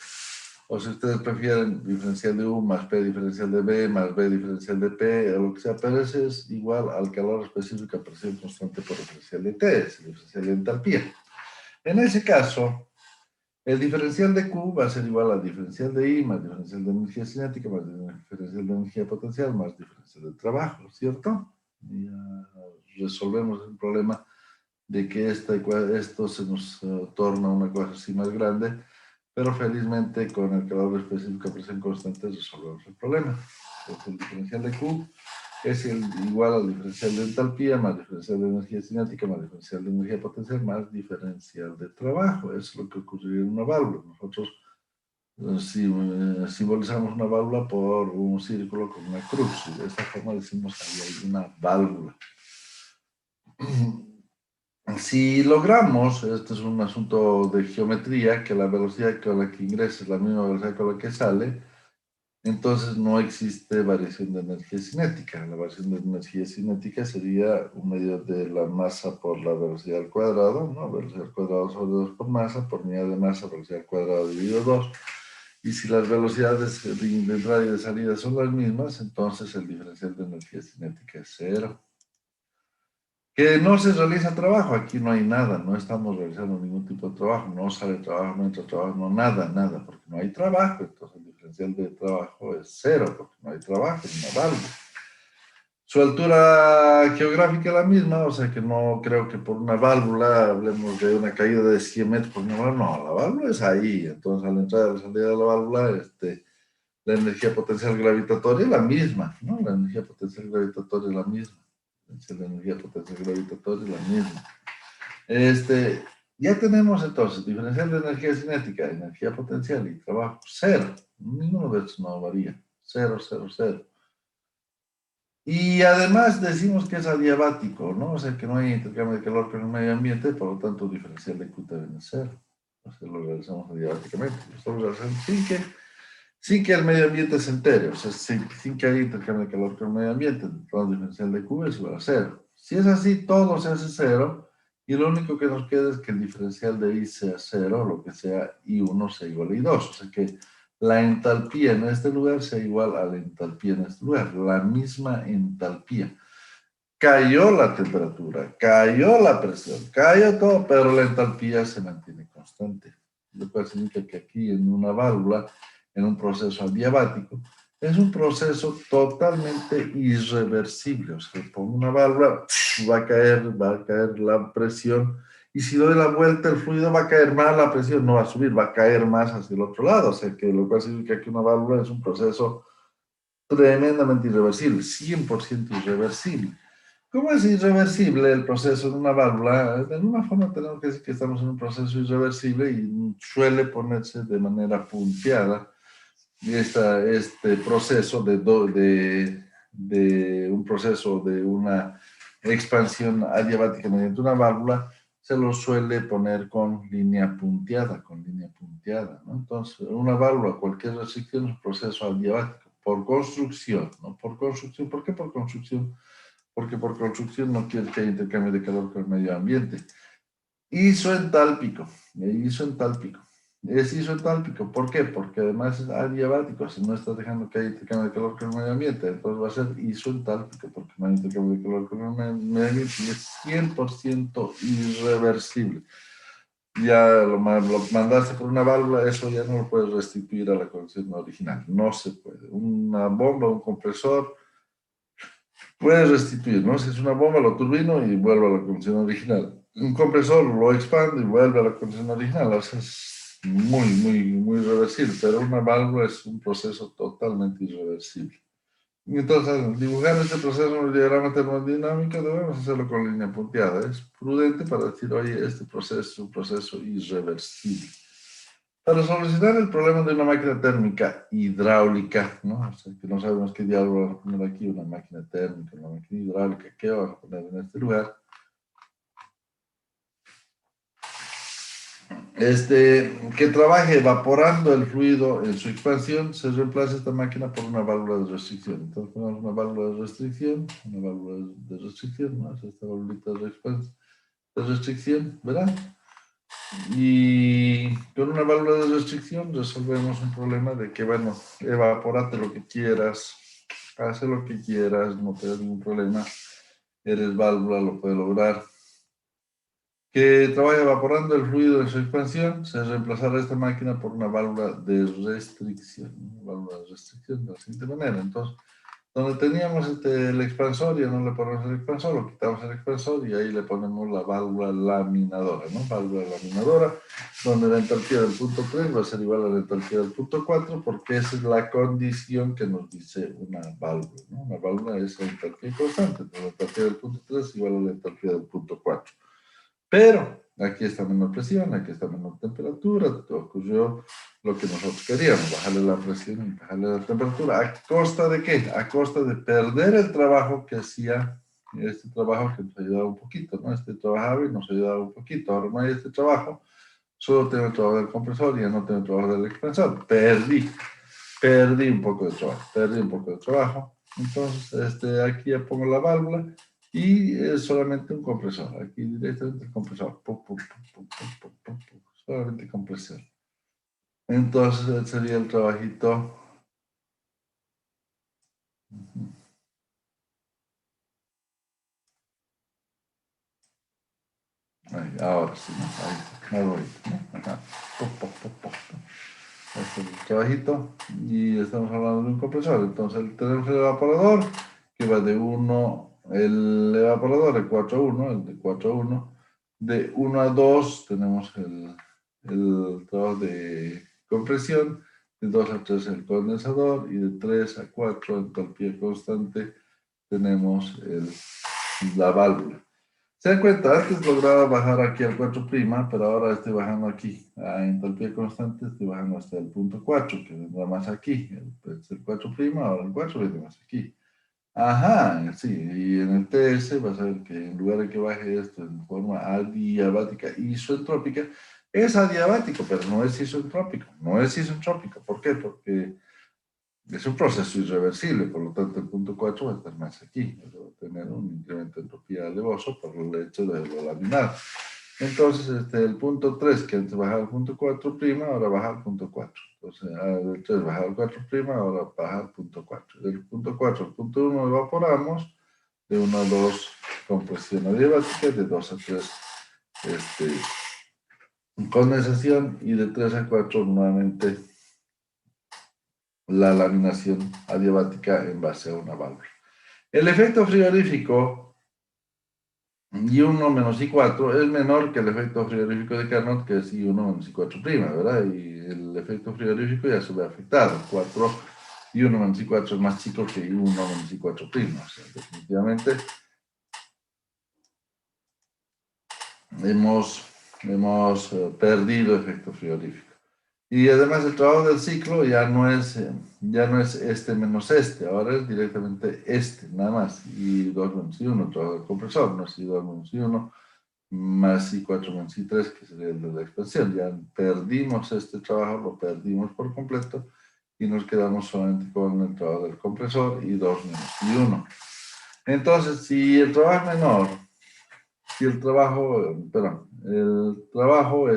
o si ustedes prefieren diferencial de U más P diferencial de B, más B diferencial de P, o lo que sea, pero ese es igual al calor específico a presión constante por diferencial de T, es el diferencial de entalpía. En ese caso, el diferencial de Q va a ser igual al diferencial de I más diferencial de energía cinética más diferencial de energía potencial más diferencial de trabajo, ¿cierto? Y resolvemos el problema de que esto se nos torna una cosa así más grande, pero felizmente con el calor específico a presión constante resolvemos el problema. Entonces el diferencial de Q es igual al diferencial de entalpía más diferencial de energía cinética más diferencial de energía potencial más diferencial de trabajo. Eso es lo que ocurriría en una válvula. Nosotros simbolizamos una válvula por un círculo con una cruz y de esta forma decimos que ahí hay una válvula. Si logramos, este es un asunto de geometría, que la velocidad con la que ingresa es la misma velocidad con la que sale, entonces no existe variación de energía cinética. La variación de energía cinética sería un medio de la masa por la velocidad al cuadrado, ¿no? Velocidad al cuadrado sobre 2 por masa, por unidad de masa, velocidad al cuadrado dividido 2. Y si las velocidades de entrada y de salida son las mismas, entonces el diferencial de energía cinética es 0. Que no se realiza trabajo, aquí no hay nada, no estamos realizando ningún tipo de trabajo, no sale trabajo, no entra trabajo, no nada, porque no hay trabajo, entonces el diferencial de trabajo es 0, porque no hay trabajo en una válvula. Su altura geográfica es la misma, o sea que no creo que por una válvula hablemos de una caída de 100 metros por una válvula, no, la válvula es ahí, entonces a la entrada y a la salida de la válvula, la energía potencial gravitatoria es la misma, ¿no? La energía potencial gravitatoria es la misma. La energía potencial gravitatoria es la misma. Ya tenemos entonces diferencial de energía cinética, energía potencial y trabajo, 0. Ninguno de estos no varía. 0, 0, 0. Y además decimos que es adiabático, ¿no? O sea que no hay intercambio de calor con el medio ambiente, por lo tanto diferencial de Q también es 0. O sea, lo realizamos adiabáticamente. Lo estamos realizando sin que el medio ambiente se entere, o sea, sin que haya intercambio de calor con el medio ambiente, entonces el diferencial de Q es igual a 0. Si es así, todo se hace 0, y lo único que nos queda es que el diferencial de I sea 0, lo que sea I1 sea igual a I2, o sea que la entalpía en este lugar sea igual a la entalpía en este lugar, la misma entalpía. Cayó la temperatura, cayó la presión, cayó todo, pero la entalpía se mantiene constante, lo cual significa que aquí en una válvula, en un proceso adiabático, es un proceso totalmente irreversible. O sea, pongo una válvula, va a caer la presión, y si doy la vuelta el fluido va a caer más, la presión no va a subir, va a caer más hacia el otro lado. O sea, que lo cual significa que una válvula es un proceso tremendamente irreversible, 100% irreversible. ¿Cómo es irreversible el proceso de una válvula? De alguna forma tenemos que decir que estamos en un proceso irreversible y suele ponerse de manera punteada este proceso de un proceso de una expansión adiabática mediante una válvula, se lo suele poner con línea punteada, ¿no? Entonces, una válvula, cualquier restricción es un proceso adiabático, por construcción, ¿no? Por construcción. ¿Por qué por construcción? Porque por construcción no quiere que haya intercambio de calor con el medio ambiente. Isoentálpico. Es isoentálpico. ¿Por qué? Porque además es adiabático. Si no estás dejando que haya intercambio de calor con el medio ambiente, entonces va a ser isoentálpico, porque no hay intercambio de calor con el medio ambiente y es 100% irreversible. Ya lo mandaste por una válvula, eso ya no lo puedes restituir a la condición original. No se puede. Una bomba, un compresor, puedes restituir, ¿no? Si es una bomba, lo turbino y vuelvo a la condición original. Un compresor lo expande y vuelve a la condición original. O sea, es muy reversible, pero una válvula es un proceso totalmente irreversible. Y entonces, al dibujar este proceso en el diagrama termodinámico, debemos hacerlo con línea punteada. Es prudente para decir, oye, este proceso es un proceso irreversible. Para solucionar el problema de una máquina térmica hidráulica, ¿no? O sea, que no sabemos qué diablo vamos a poner aquí, una máquina térmica, una máquina hidráulica, ¿qué vamos a poner en este lugar? Que trabaje evaporando el fluido en su expansión, se reemplaza esta máquina por una válvula de restricción. Entonces ponemos una válvula de restricción, ¿no? Es esta válvulita de restricción, ¿verdad? Y con una válvula de restricción resolvemos un problema de que, bueno, evapórate lo que quieras, haz lo que quieras, no te da ningún problema, eres válvula, lo puedes lograr. Que trabaja evaporando el fluido en su expansión, se reemplazará esta máquina por una válvula de restricción. Una válvula de restricción de la siguiente manera. Entonces, Donde teníamos el expansor, ya no le ponemos el expansor, lo quitamos el expansor y ahí le ponemos la válvula laminadora, ¿no? Válvula laminadora, donde la entalpía del punto 3 va a ser igual a la entalpía del punto 4, porque esa es la condición que nos dice una válvula, ¿no? Una válvula es la entalpía constante, entonces la entalpía del punto 3 es igual a la entalpía del punto 4. Pero aquí está menor presión, aquí está menor temperatura, ocurrió lo que nosotros queríamos, bajarle la presión y bajarle la temperatura. ¿A costa de qué? A costa de perder el trabajo que hacía, este trabajo que nos ayudaba un poquito, ¿no? Este trabajaba y nos ayudaba un poquito. Ahora no hay este trabajo, solo tengo el trabajo del compresor y ya no tengo el trabajo del expansor. Perdí un poco de trabajo. Entonces, aquí ya pongo la válvula y es solamente un compresor. Aquí directamente el compresor. Solamente compresión. Entonces sería el trabajito. Ahí, ahora sí, ¿no? Ahí voy, ¿no? Ajá. Este es el trabajito y estamos hablando de un compresor. Entonces tenemos el evaporador que va de 1, el evaporador de 4 a 1, el de 4 a 1. De 1 a 2 tenemos el trabajo de compresión, de 2 a 3 el condensador y de 3 a 4 entalpía constante tenemos la válvula. ¿Se dan cuenta? Antes lograba bajar aquí al 4', pero ahora estoy bajando aquí a entalpía constante, estoy bajando hasta el punto 4, que vendrá más aquí. El 4', ahora el 4 viene más aquí. Ajá, sí, y en el TS vas a ver que en lugar de que baje esto en forma adiabática isoentrópica, es adiabático, pero no es isentrópico. No es isentrópico. ¿Por qué? Porque es un proceso irreversible, por lo tanto el punto 4 va a estar más aquí, va a tener un incremento de entropía alevoso por el hecho de lo laminar. Entonces el punto 3, que antes bajaba al punto 4', ahora baja al punto 4. Entonces del 3 baja al 4', ahora baja al punto 4. Del punto 4 al punto 1 evaporamos, de 1 a 2 compresión adiabática, de 2 a 3 condensación y de 3 a 4 nuevamente la laminación adiabática en base a una válvula. El efecto frigorífico I1 menos I4 es menor que el efecto frigorífico de Carnot, que es I1 menos I4', ¿verdad? Y el efecto frigorífico ya se ve afectado. I1 menos I4 es más chico que I1 menos I4'. O sea, definitivamente hemos perdido efecto frigorífico. Y además el trabajo del ciclo ya no es este menos este, ahora es directamente este, nada más. I2 menos I1, el trabajo del compresor, no es I2 menos I1 más I4 menos I3, que sería el de la expansión. Ya perdimos este trabajo, lo perdimos por completo y nos quedamos solamente con el trabajo del compresor, I2 menos I1. Entonces, si el trabajo es menor, si el trabajo, el trabajo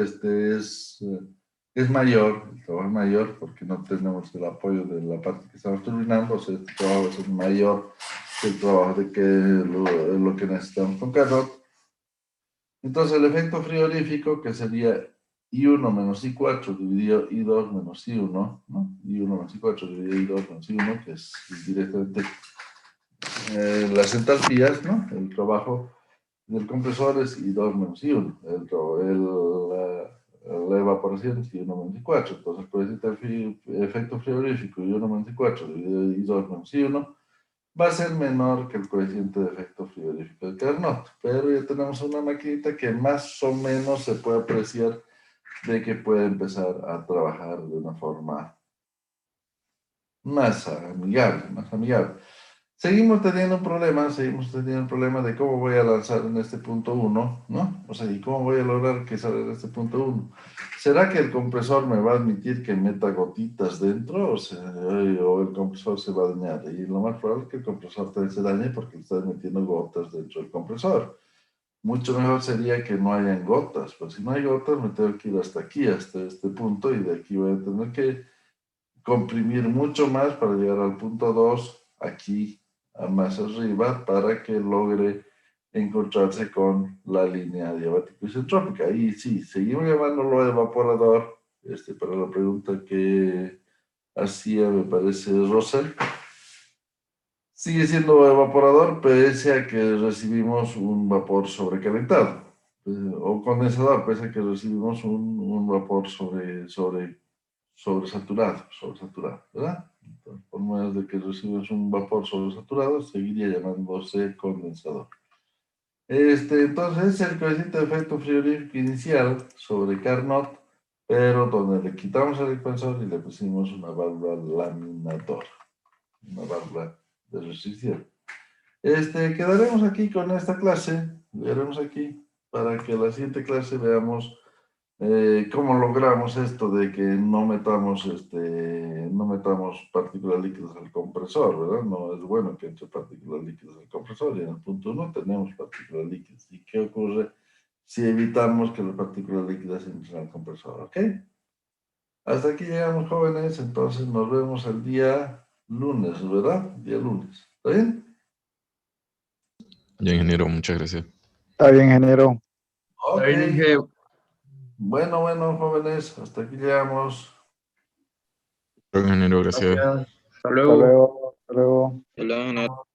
es mayor, el trabajo es mayor porque no tenemos el apoyo de la parte que estamos turbinando, o sea, este trabajo es mayor que el trabajo de lo que necesitamos con Carnot. Entonces el efecto frigorífico, que sería I1 menos I4 dividido I2 menos I1, ¿no? I1 menos I4 dividido I2 menos I1, que es directamente las entalpías, ¿no? El trabajo del compresor es I2 menos I1, la evaporación es I1 menos I4, entonces el coeficiente de efecto frigorífico I1 menos I4 dividido I2 menos I1 va a ser menor que el coeficiente de efecto frigorífico de Carnot, pero ya tenemos una maquinita que más o menos se puede apreciar de que puede empezar a trabajar de una forma más amigable. Seguimos teniendo un problema de cómo voy a lanzar en este punto 1, ¿no? O sea, ¿y cómo voy a lograr que salga en este punto 1? ¿Será que el compresor me va a admitir que meta gotitas dentro? O el compresor se va a dañar. Y lo más probable es que el compresor también se dañe porque le estás metiendo gotas dentro del compresor. Mucho mejor sería que no hayan gotas. Pero si no hay gotas, me tengo que ir hasta aquí, hasta este punto, y de aquí voy a tener que comprimir mucho más para llegar al punto 2, aquí más arriba, para que logre encontrarse con la línea adiabática isentrópica. Ahí sí, seguimos llamándolo evaporador, para la pregunta que hacía, me parece, Rosel. Sigue siendo evaporador pese a que recibimos un vapor sobrecalentado. O condensador pese a que recibimos un vapor sobresaturado, ¿verdad? Entonces, por medio de que recibes un vapor sobresaturado, seguiría llamándose condensador. Entonces, es el coeficiente de efecto frigorífico inicial sobre Carnot, pero donde le quitamos el expansor y le pusimos una válvula laminadora, una válvula de restricción. Quedaremos aquí con esta clase, quedaremos aquí para que la siguiente clase veamos cómo logramos esto de que no metamos partículas líquidas al compresor, ¿verdad? No es bueno que entre partículas líquidas al compresor y en el punto 1 tenemos partículas líquidas. ¿Y qué ocurre si evitamos que las partículas líquidas entren al compresor? ¿Ok? Hasta aquí llegamos, jóvenes, entonces nos vemos el día lunes, ¿verdad? Día lunes. ¿Está bien? Ya, ingeniero, muchas gracias. Está bien, ingeniero. Ok. Bueno, jóvenes, hasta aquí llegamos. Ingeniero, gracias. Hasta Hasta luego. luego. Hasta luego. Hasta luego, ingeniero.